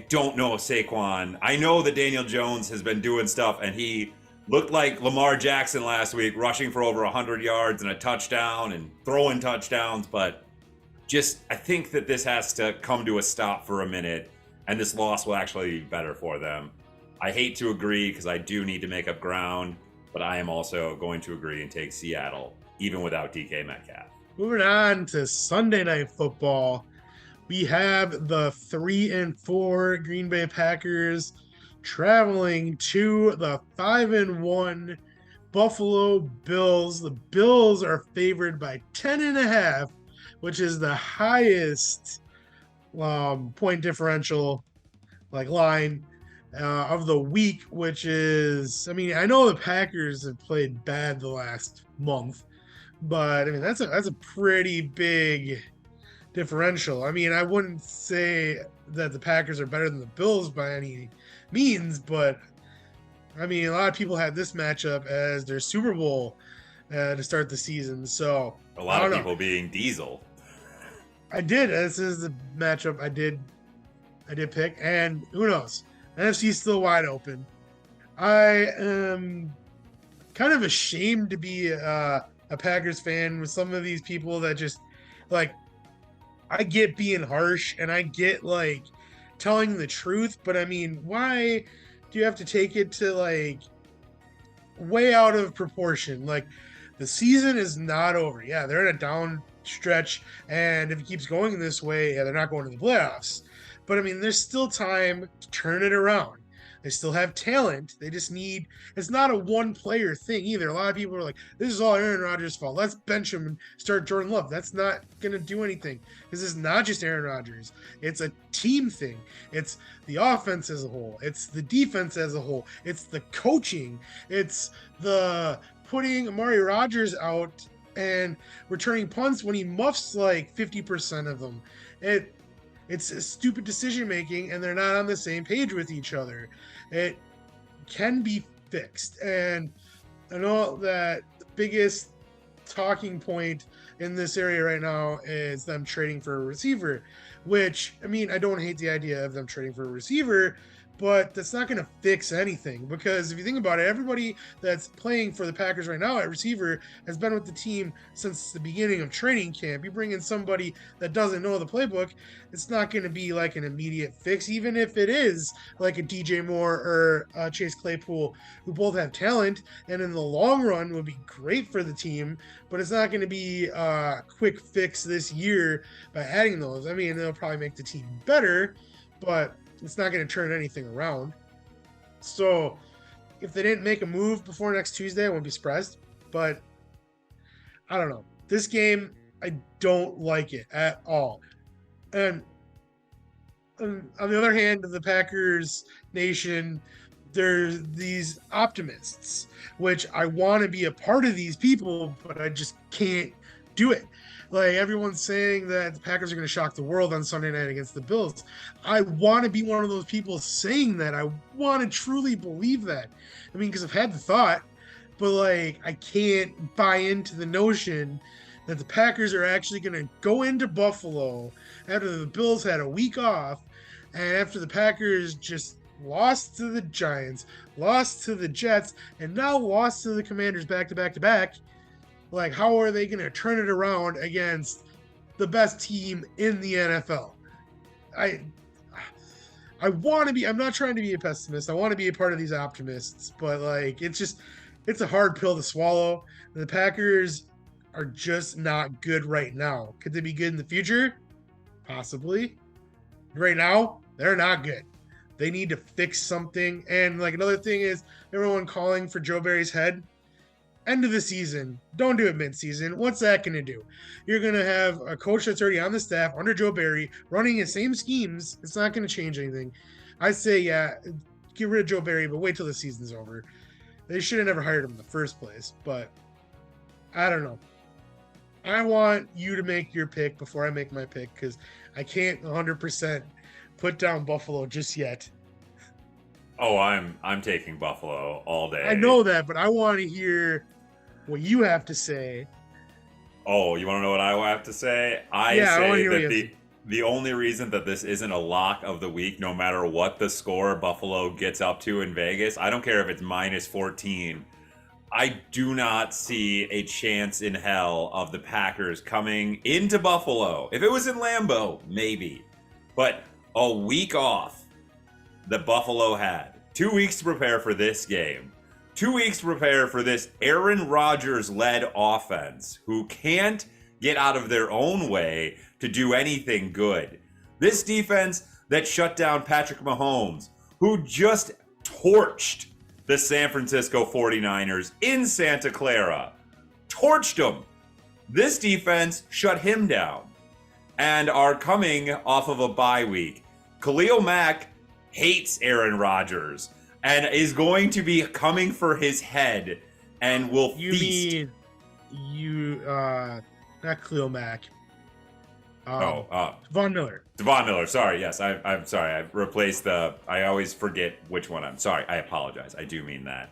don't know if Saquon. I know that Daniel Jones has been doing stuff, and he looked like Lamar Jackson last week, rushing for over 100 yards and a touchdown and throwing touchdowns. But I think that this has to come to a stop for a minute, and this loss will actually be better for them. I hate to agree because I do need to make up ground, but I am also going to agree and take Seattle, even without DK Metcalf. Moving on to Sunday Night Football, we have the 3-4 Green Bay Packers traveling to the 5-1 Buffalo Bills. The Bills are favored by 10.5, which is the highest point differential line of the week, which is, I know the Packers have played bad the last month, but that's a pretty big differential. I wouldn't say that the Packers are better than the Bills by any means, but a lot of people had this matchup as their Super Bowl to start the season. So a lot of people being Diesel. I did. This is the matchup I did pick, and who knows? NFC is still wide open. I am kind of ashamed to be a Packers fan with some of these people that just I get being harsh and I get telling the truth, but why do you have to take it to way out of proportion? The season is not over. Yeah, they're in a down stretch, and if it keeps going this way, they're not going to the playoffs. But there's still time to turn it around. They still have talent. They just need, it's not a one player thing either. A lot of people are like, this is all Aaron Rodgers' fault. Let's bench him and start Jordan Love. That's not going to do anything, because it's not just Aaron Rodgers. It's a team thing. It's the offense as a whole. It's the defense as a whole. It's the coaching. It's the putting Amari Rodgers out and returning punts when he muffs 50% of them. It's a stupid decision making, and they're not on the same page with each other. It can be fixed, and I know that the biggest talking point in this area right now is them trading for a receiver, which I don't hate the idea of them trading for a receiver, but that's not going to fix anything, because if you think about it, everybody that's playing for the Packers right now at receiver has been with the team since the beginning of training camp. You bring in somebody that doesn't know the playbook, it's not going to be an immediate fix, even if it is a DJ Moore or Chase Claypool, who both have talent and in the long run would be great for the team, but it's not going to be a quick fix this year by adding those. They'll probably make the team better, but it's not going to turn anything around. So if they didn't make a move before next Tuesday, I wouldn't be surprised. But I don't know. This game, I don't like it at all. And on the other hand, the Packers Nation, there's these optimists, which I want to be a part of these people, but I just can't do it. Like everyone's saying that the Packers are going to shock the world on Sunday night against the Bills. I want to be one of those people saying that. I want to truly believe that. I mean, because I've had the thought, but like I can't buy into the notion that the Packers are actually going to go into Buffalo after the Bills had a week off and after the Packers just lost to the Giants, lost to the Jets, and now lost to the Commanders back to back to back. Like, how are they going to turn it around against the best team in the NFL? I want to be, I'm not trying to be a pessimist. I want to be a part of these optimists, but like, it's a hard pill to swallow. The Packers are just not good right now. Could they be good in the future? Possibly. Right now, they're not good. They need to fix something. And like another thing is everyone calling for Joe Barry's head. End of the season. Don't do it mid-season. What's that going to do? You're going to have a coach that's already on the staff under Joe Barry running the same schemes. It's not going to change anything. I say, yeah, get rid of Joe Barry, but wait till the season's over. They should have never hired him in the first place, but I don't know. I want you to make your pick before I make my pick because I can't 100% put down Buffalo just yet. Oh, I'm taking Buffalo all day. I know that, but I want to hear what you have to say. Oh, you want to know what I have to say? I say that the only reason that this isn't a lock of the week, no matter what the score Buffalo gets up to in Vegas, I don't care if it's minus 14. I do not see a chance in hell of the Packers coming into Buffalo. If it was in Lambeau, maybe. But a week off that Buffalo had. 2 weeks to prepare for this game. 2 weeks to prepare for this Aaron Rodgers-led offense who can't get out of their own way to do anything good. This defense that shut down Patrick Mahomes, who just torched the San Francisco 49ers in Santa Clara. Torched them. This defense shut him down and are coming off of a bye week. Khalil Mack hates Aaron Rodgers and is going to be coming for his head and will feast. Not Khalil Mack. Von Miller. Von Miller. Sorry. Yes, I'm sorry. I replaced I always forget which one I'm sorry. I apologize. I do mean that.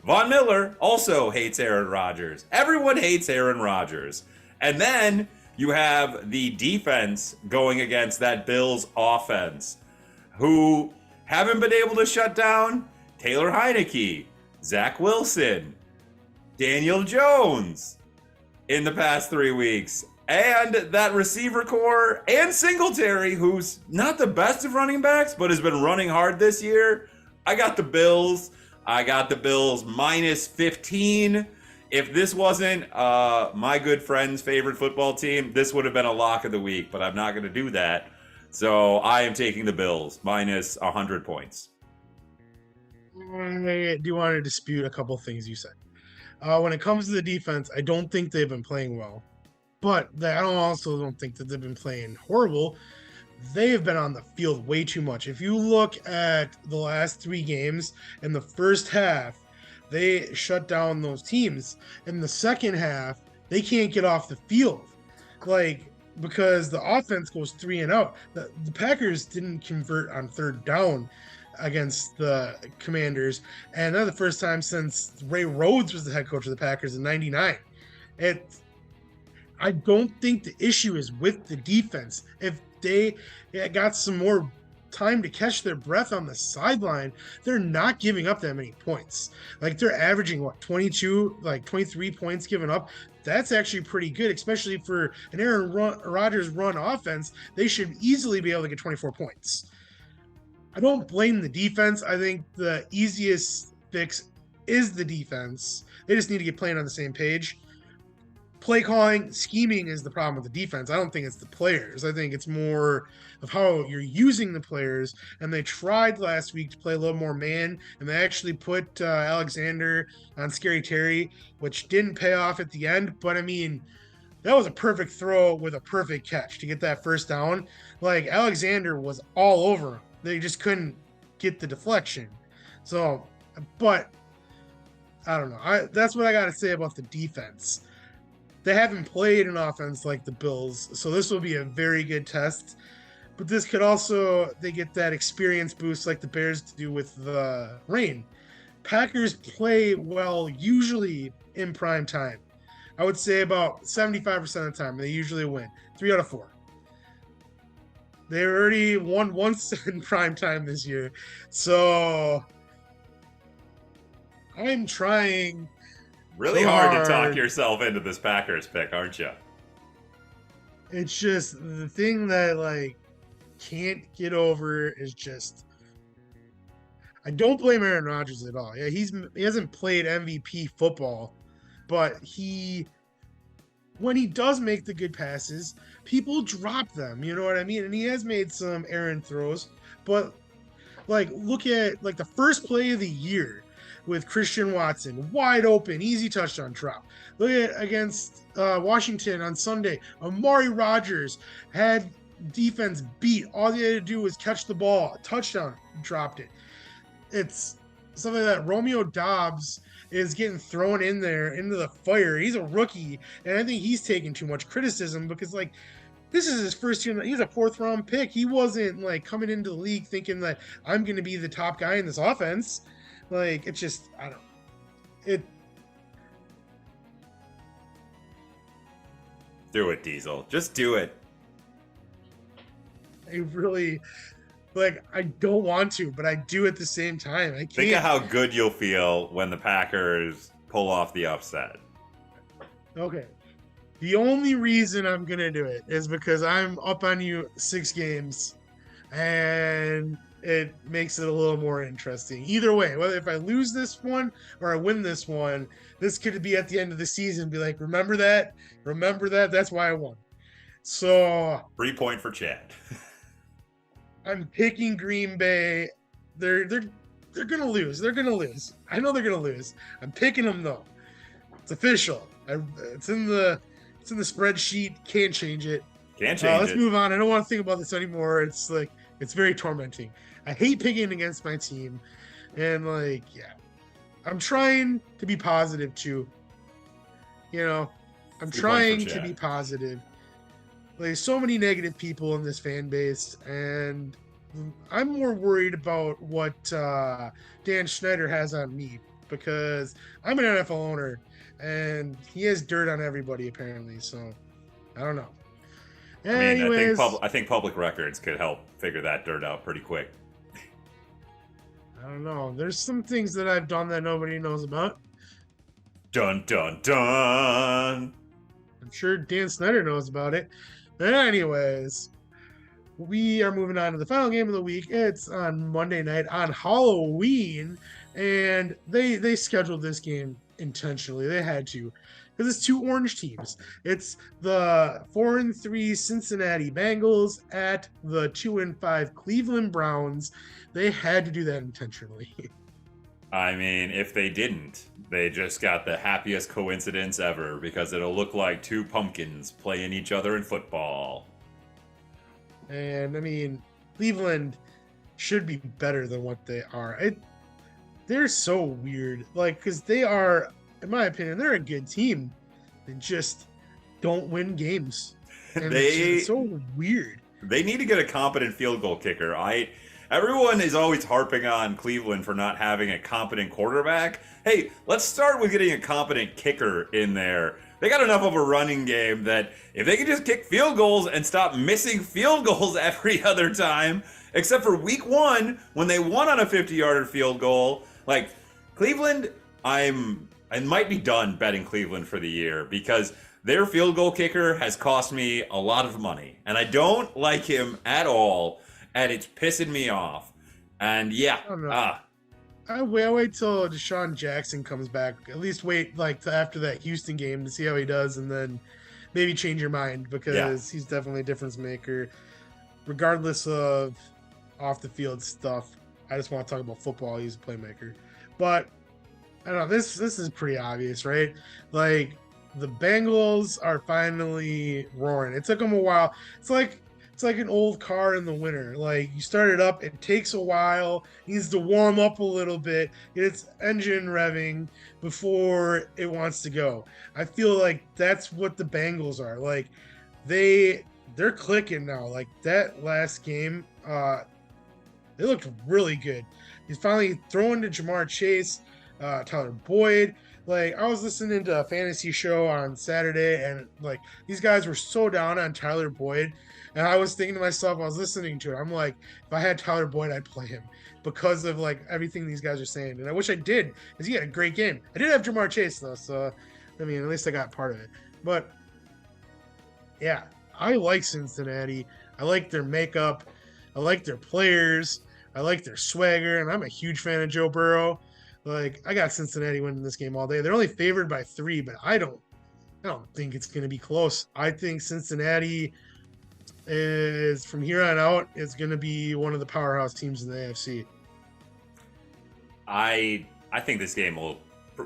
Von Miller also hates Aaron Rodgers. Everyone hates Aaron Rodgers. And then you have the defense going against that Bills offense, who haven't been able to shut down Taylor Heineke, Zach Wilson, Daniel Jones in the past 3 weeks. And that receiver core and Singletary, who's not the best of running backs, but has been running hard this year. I got the Bills. I got the Bills minus 15. If this wasn't my good friend's favorite football team, this would have been a lock of the week, but I'm not going to do that. So I am taking the Bills minus 100 points. I do want to dispute a couple things you said. When it comes to the defense, I don't think they've been playing well. But I also don't think that they've been playing horrible. They have been on the field way too much. If you look at the last 3 games, in the first half, they shut down those teams. In the second half, they can't get off the field. Because the offense goes 3 and out. The Packers didn't convert on 3rd down against the Commanders. And that's the first time since Ray Rhodes was the head coach of the Packers in '99. I don't think the issue is with the defense. If they got some more time to catch their breath on the sideline, they're not giving up that many points. They're averaging 23 points given up. That's actually pretty good, especially for an Aaron Rodgers run offense. They should easily be able to get 24 points. I don't blame the defense. I think the easiest fix is the defense. They just need to get playing on the same page. Play calling, scheming is the problem with the defense. I don't think it's the players. I think it's more of how you're using the players. And they tried last week to play a little more man, and they actually put Alexander on Scary Terry, which didn't pay off at the end. But I mean, that was a perfect throw with a perfect catch to get that first down. Alexander was all over him. They just couldn't get the deflection. So, but I don't know. That's what I got to say about the defense. they haven't played an offense like the Bills, so this will be a very good test. But this could also they get that experience boost like the Bears do with the rain. Packers play well usually in prime time. I would say about 75% of the time they usually win. 3 out of 4. They already won once in prime time this year. So I'm trying Really so hard to talk hard. yourself into this Packers pick, aren't you? It's just the thing that like can't get over is just I don't blame Aaron Rodgers at all. Yeah, he hasn't played MVP football, but when he does make the good passes, people drop them. You know what I mean? And he has made some errant throws, but like look at like the first play of the year with Christian Watson, wide open, easy touchdown drop. Look at against Washington on Sunday. Amari Rodgers had defense beat. All he had to do was catch the ball, touchdown, dropped it. It's something that Romeo Dobbs is getting thrown in there into the fire. He's a rookie, and I think he's taking too much criticism because like this is his first year. He's a 4th-round pick. He wasn't like coming into the league thinking that I'm going to be the top guy in this offense. Like it's just I don't. It Do it, Diesel. Just do it. I really like I don't want to, but I do at the same time. I can't. Think of how good you'll feel when the Packers pull off the upset. Okay. The only reason I'm gonna do it is because I'm up on you 6 games, and it makes it a little more interesting. Either way, whether if I lose this one or I win this one, this could be at the end of the season. Be like, remember that? Remember that? That's why I won. So 3-point for Chad. I'm picking Green Bay. They're gonna lose. They're gonna lose. I know they're gonna lose. I'm picking them though. It's official. It's in the spreadsheet. Can't change it. Can't change Let's it. move on. I don't want to think about this anymore. It's like it's very tormenting. I hate picking against my team, and like yeah, I'm trying to be positive too. You know, I'm 3 points for trying to Chad. be positive. Like so many negative people in this fan base, and I'm more worried about what Dan Schneider has on me because I'm an NFL owner, and he has dirt on everybody apparently. So I don't know. I mean, Anyways, I think public records could help figure that dirt out pretty quick. I don't know. There's some things that I've done that nobody knows about. Dun dun dun. I'm sure Dan Snyder knows about it. Anyways, we are moving on to the final game of the week. It's on Monday night on Halloween, and they scheduled this game intentionally. They had to because it's 2 orange teams. It's the 4-3 Cincinnati Bengals at the 2-5 Cleveland Browns. They had to do that intentionally. I mean, if they didn't, they just got the happiest coincidence ever because it'll look like 2 pumpkins playing each other in football. And I mean, Cleveland should be better than what they are. They're so weird, like because they are, in my opinion, they're a good team. They just don't win games, and it's so weird. They need to get a competent field goal kicker. Everyone is always harping on Cleveland for not having a competent quarterback. Hey, let's start with getting a competent kicker in there. They got enough of a running game that if they can just kick field goals and stop missing field goals every other time, except for week 1 when they won on a 50-yarder field goal, like Cleveland, I might be done betting Cleveland for the year because their field goal kicker has cost me a lot of money, and I don't like him at all. And it's pissing me off. And yeah, I wait till Deshaun Jackson comes back. At least wait like to after that Houston game to see how he does, and then maybe change your mind because he's definitely a difference maker, regardless of off the field stuff. I just want to talk about football. He's a playmaker, but I don't know. This is pretty obvious, right? Like the Bengals are finally roaring. It took them a while. It's it's like an old car in the winter. Like you start it up, it takes a while, needs to warm up a little bit, get its engine revving before it wants to go. I feel like that's what the Bengals are. Like they're clicking now. Like that last game, they looked really good. He's finally throwing to Jamar Chase, Tyler Boyd. Like I was listening to a fantasy show on Saturday, and like these guys were so down on Tyler Boyd, and I was thinking to myself, I was listening to it. I'm like, if I had Tyler Boyd, I'd play him because of like everything these guys are saying, and I wish I did, because he had a great game. I did have Jamar Chase though, so I mean, at least I got part of it. But yeah, I like Cincinnati. I like their makeup. I like their players. I like their swagger, and I'm a huge fan of Joe Burrow. Like I got Cincinnati winning this game all day. They're only favored by 3, but I don't think it's going to be close. I think Cincinnati is from here on out is going to be one of the powerhouse teams in the AFC. I think this game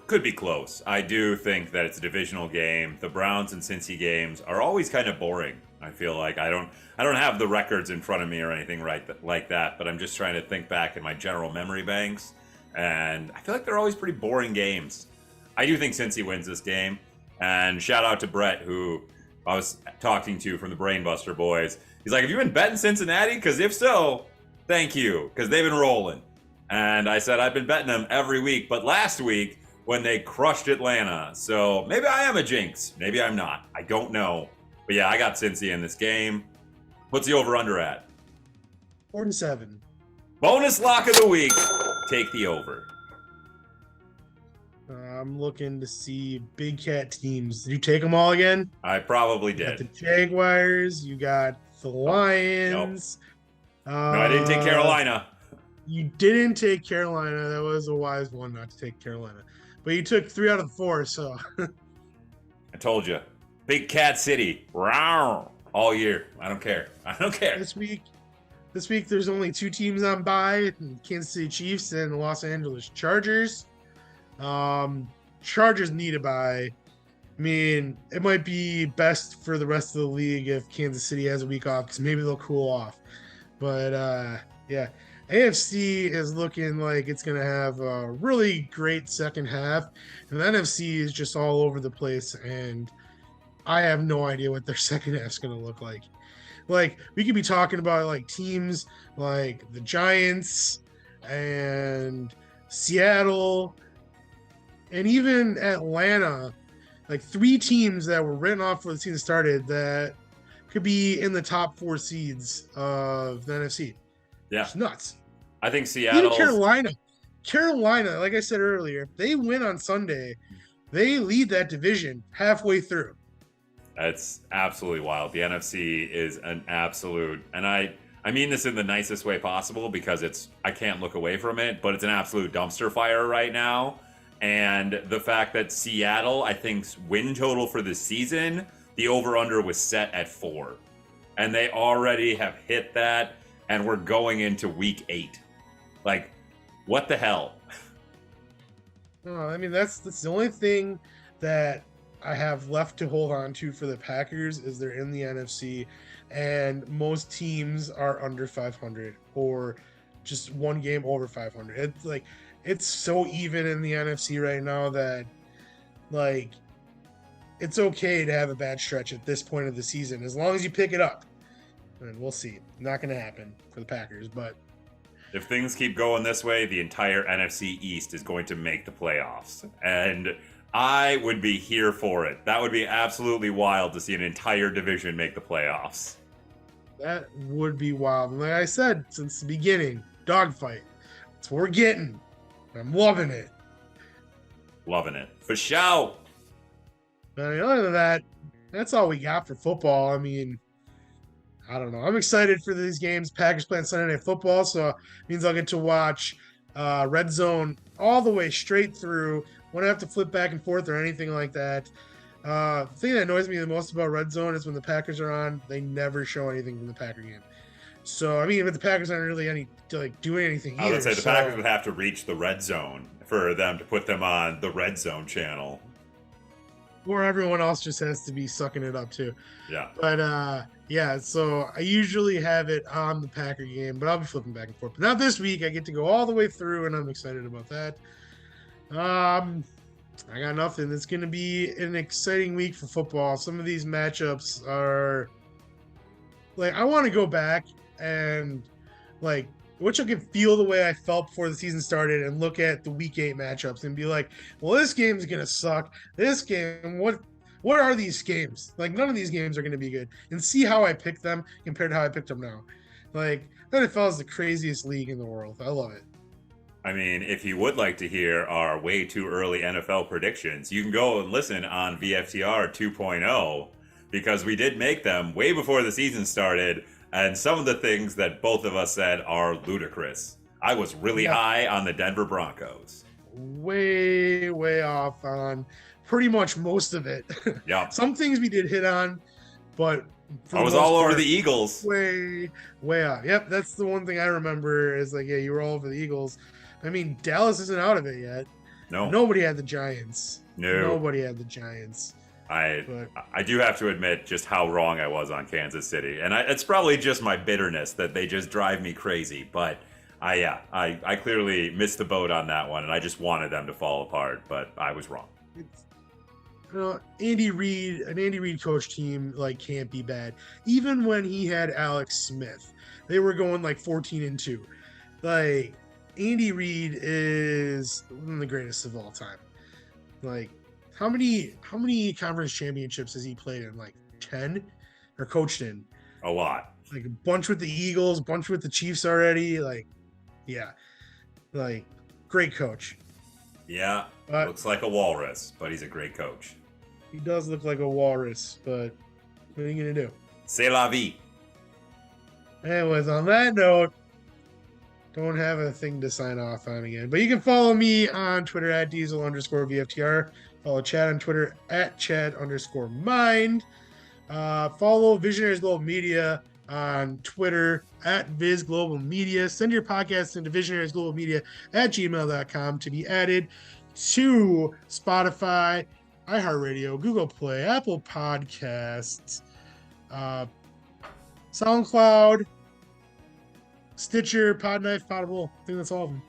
could be close. I do think that it's a divisional game. The Browns and Cincy games are always kind of boring. I feel like I don't have the records in front of me or anything like that, but I'm just trying to think back in my general memory banks, and I feel like they're always pretty boring games. I do think Cincy wins this game, and shout out to Brett, who I was talking to from the Brainbuster boys. He's like, have you been betting Cincinnati? Because if so, thank you, because they've been rolling. And I said, I've been betting them every week, but last week when they crushed Atlanta. So maybe I am a jinx. Maybe I'm not. I don't know. But yeah, I got Cincy in this game. What's the over-under at? 47. Bonus lock of the week. Take the over. I'm looking to see Big Cat teams. Did you take them all again? I probably You got did. the Jaguars. You got the Lions. No, I didn't take Carolina. You didn't take Carolina. That was a wise one not to take Carolina. But you took 3 out of the 4, so. I told you. Big Cat City. Rawr. All year. I don't care. I don't care. This week, there's only 2 teams on bye: Kansas City Chiefs and the Los Angeles Chargers. Chargers need a bye. I mean, it might be best for the rest of the league if Kansas City has a week off, because maybe they'll cool off. But yeah, AFC is looking like it's going to have a really great second half, and the NFC is just all over the place, and I have no idea what their second half is going to look like. Like, we could be talking about like teams like the Giants and Seattle and even Atlanta, like 3 teams that were written off before the season started that could be in the top 4 seeds of the NFC. Yeah. It's nuts. I think Even Seattle. Carolina, like I said earlier, if they win on Sunday, they lead that division halfway through. That's absolutely wild. The NFC is an absolute, and I mean this in the nicest way possible, because I can't look away from it, but it's an absolute dumpster fire right now. And the fact that Seattle, I think's win total for the season, the over-under was set at 4. And they already have hit that, and we're going into week 8. Like, what the hell? No, I mean, that's the only thing that I have left to hold on to for the Packers is they're in the NFC, and most teams are under 500 or just one game over 500. It's like, it's so even in the NFC right now that like it's okay to have a bad stretch at this point of the season as long as you pick it up. And we'll see. Not going to happen for the Packers, but if things keep going this way, the entire NFC East is going to make the playoffs. And I would be here for it. That would be absolutely wild to see an entire division make the playoffs. that would be wild. And like I said, since the beginning, dogfight. That's what we're getting. I'm loving it. Loving it. For sure. But I mean, other than that, that's all we got for football. I mean, I don't know. I'm excited for these games. Packers playing Sunday Night Football, so it means I'll get to watch Red Zone all the way straight through. Won't have to flip back and forth or anything like that. The thing that annoys me the most about Red Zone is when the Packers are on, they never show anything from the Packer game. So, I mean, but the Packers aren't really doing anything either. I would say the Packers would have to reach the red zone for them to put them on the Red Zone channel. Or everyone else just has to be sucking it up too. Yeah. But Yeah, so I usually have it on the Packer game, but I'll be flipping back and forth. But not this week. I get to go all the way through, and I'm excited about that. I got nothing. It's going to be an exciting week for football. Some of these matchups are like I want to go back and like which I can feel the way I felt before the season started and look at the week 8 matchups and be like, well, this game's gonna suck. This game, what are these games? Like none of these games are gonna be good. And see how I picked them compared to how I picked them now. Like NFL is the craziest league in the world. I love it. I mean, if you would like to hear our way too early NFL predictions, you can go and listen on VFTR 2.0 because we did make them way before the season started, and some of the things that both of us said are ludicrous. I was really high on the Denver Broncos. Way off on pretty much most of it. Yeah. Some things we did hit on, but I was all over the Eagles. Way off. Yep, that's the one thing I remember is like, yeah, you were all over the Eagles. I mean, Dallas isn't out of it yet. No. Nobody had the Giants. No. Nobody had the Giants. I do have to admit just how wrong I was on Kansas City. And it's probably just my bitterness that they just drive me crazy. But I clearly missed the boat on that one, and I just wanted them to fall apart. But I was wrong. An Andy Reid coach team like can't be bad. Even when he had Alex Smith, they were going like 14-2. Like Andy Reid is one of the greatest of all time. Like how many conference championships has he played in? Like 10 or coached in? A lot. Like a bunch with the Eagles, a bunch with the Chiefs already. Like, yeah, like great coach. Yeah, looks like a walrus, but he's a great coach. He does look like a walrus, but what are you gonna do? C'est la vie. Anyways, on that note, don't have a thing to sign off on again. But you can follow me on Twitter at Diesel_VFTR. Follow Chad on Twitter at Chad_Mind. Follow Visionaries Global Media on Twitter at Viz Global Media. Send your podcast into visionariesglobalmedia at gmail.com to be added to Spotify, iHeartRadio, Google Play, Apple Podcasts, SoundCloud, Stitcher, Podknife, Potable. I think that's all of them.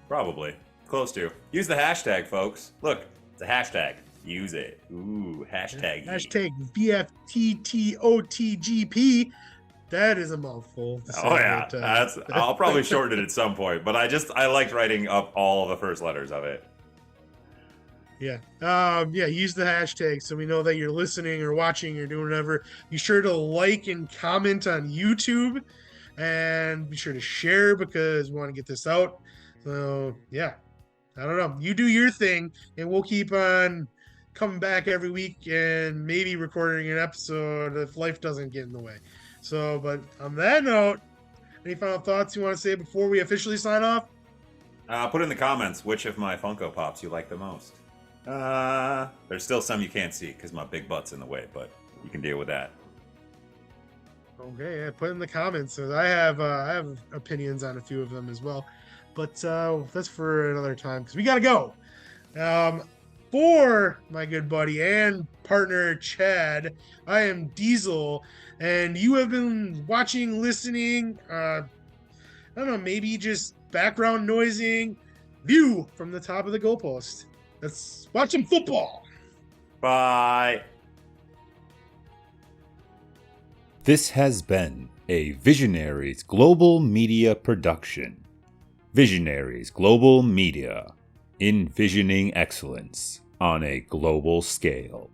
Probably. Close to. Use the hashtag, folks. Look, it's a hashtag. Use it. Ooh, hashtag. Hashtag VFTTOTGP. That is a mouthful. Oh, yeah. I'll probably shorten it at some point, but I liked writing up all the first letters of it. Yeah. Use the hashtag so we know that you're listening or watching or doing whatever. Be sure to like and comment on YouTube. And be sure to share because we want to get this out. So, yeah. I don't know. You do your thing, and we'll keep on coming back every week and maybe recording an episode if life doesn't get in the way. So, but on that note, any final thoughts you want to say before we officially sign off? Put in the comments which of my Funko Pops you like the most. There's still some you can't see because my big butt's in the way, but you can deal with that. Okay, yeah, put in the comments. I have opinions on a few of them as well, but that's for another time because we gotta go. For my good buddy and partner Chad, I am Diesel, and you have been watching, listening. I don't know, maybe just background noising, view from the top of the goalpost. Let's watch some football. Bye. This has been a Visionaries Global Media production. Visionaries Global Media, envisioning excellence on a global scale.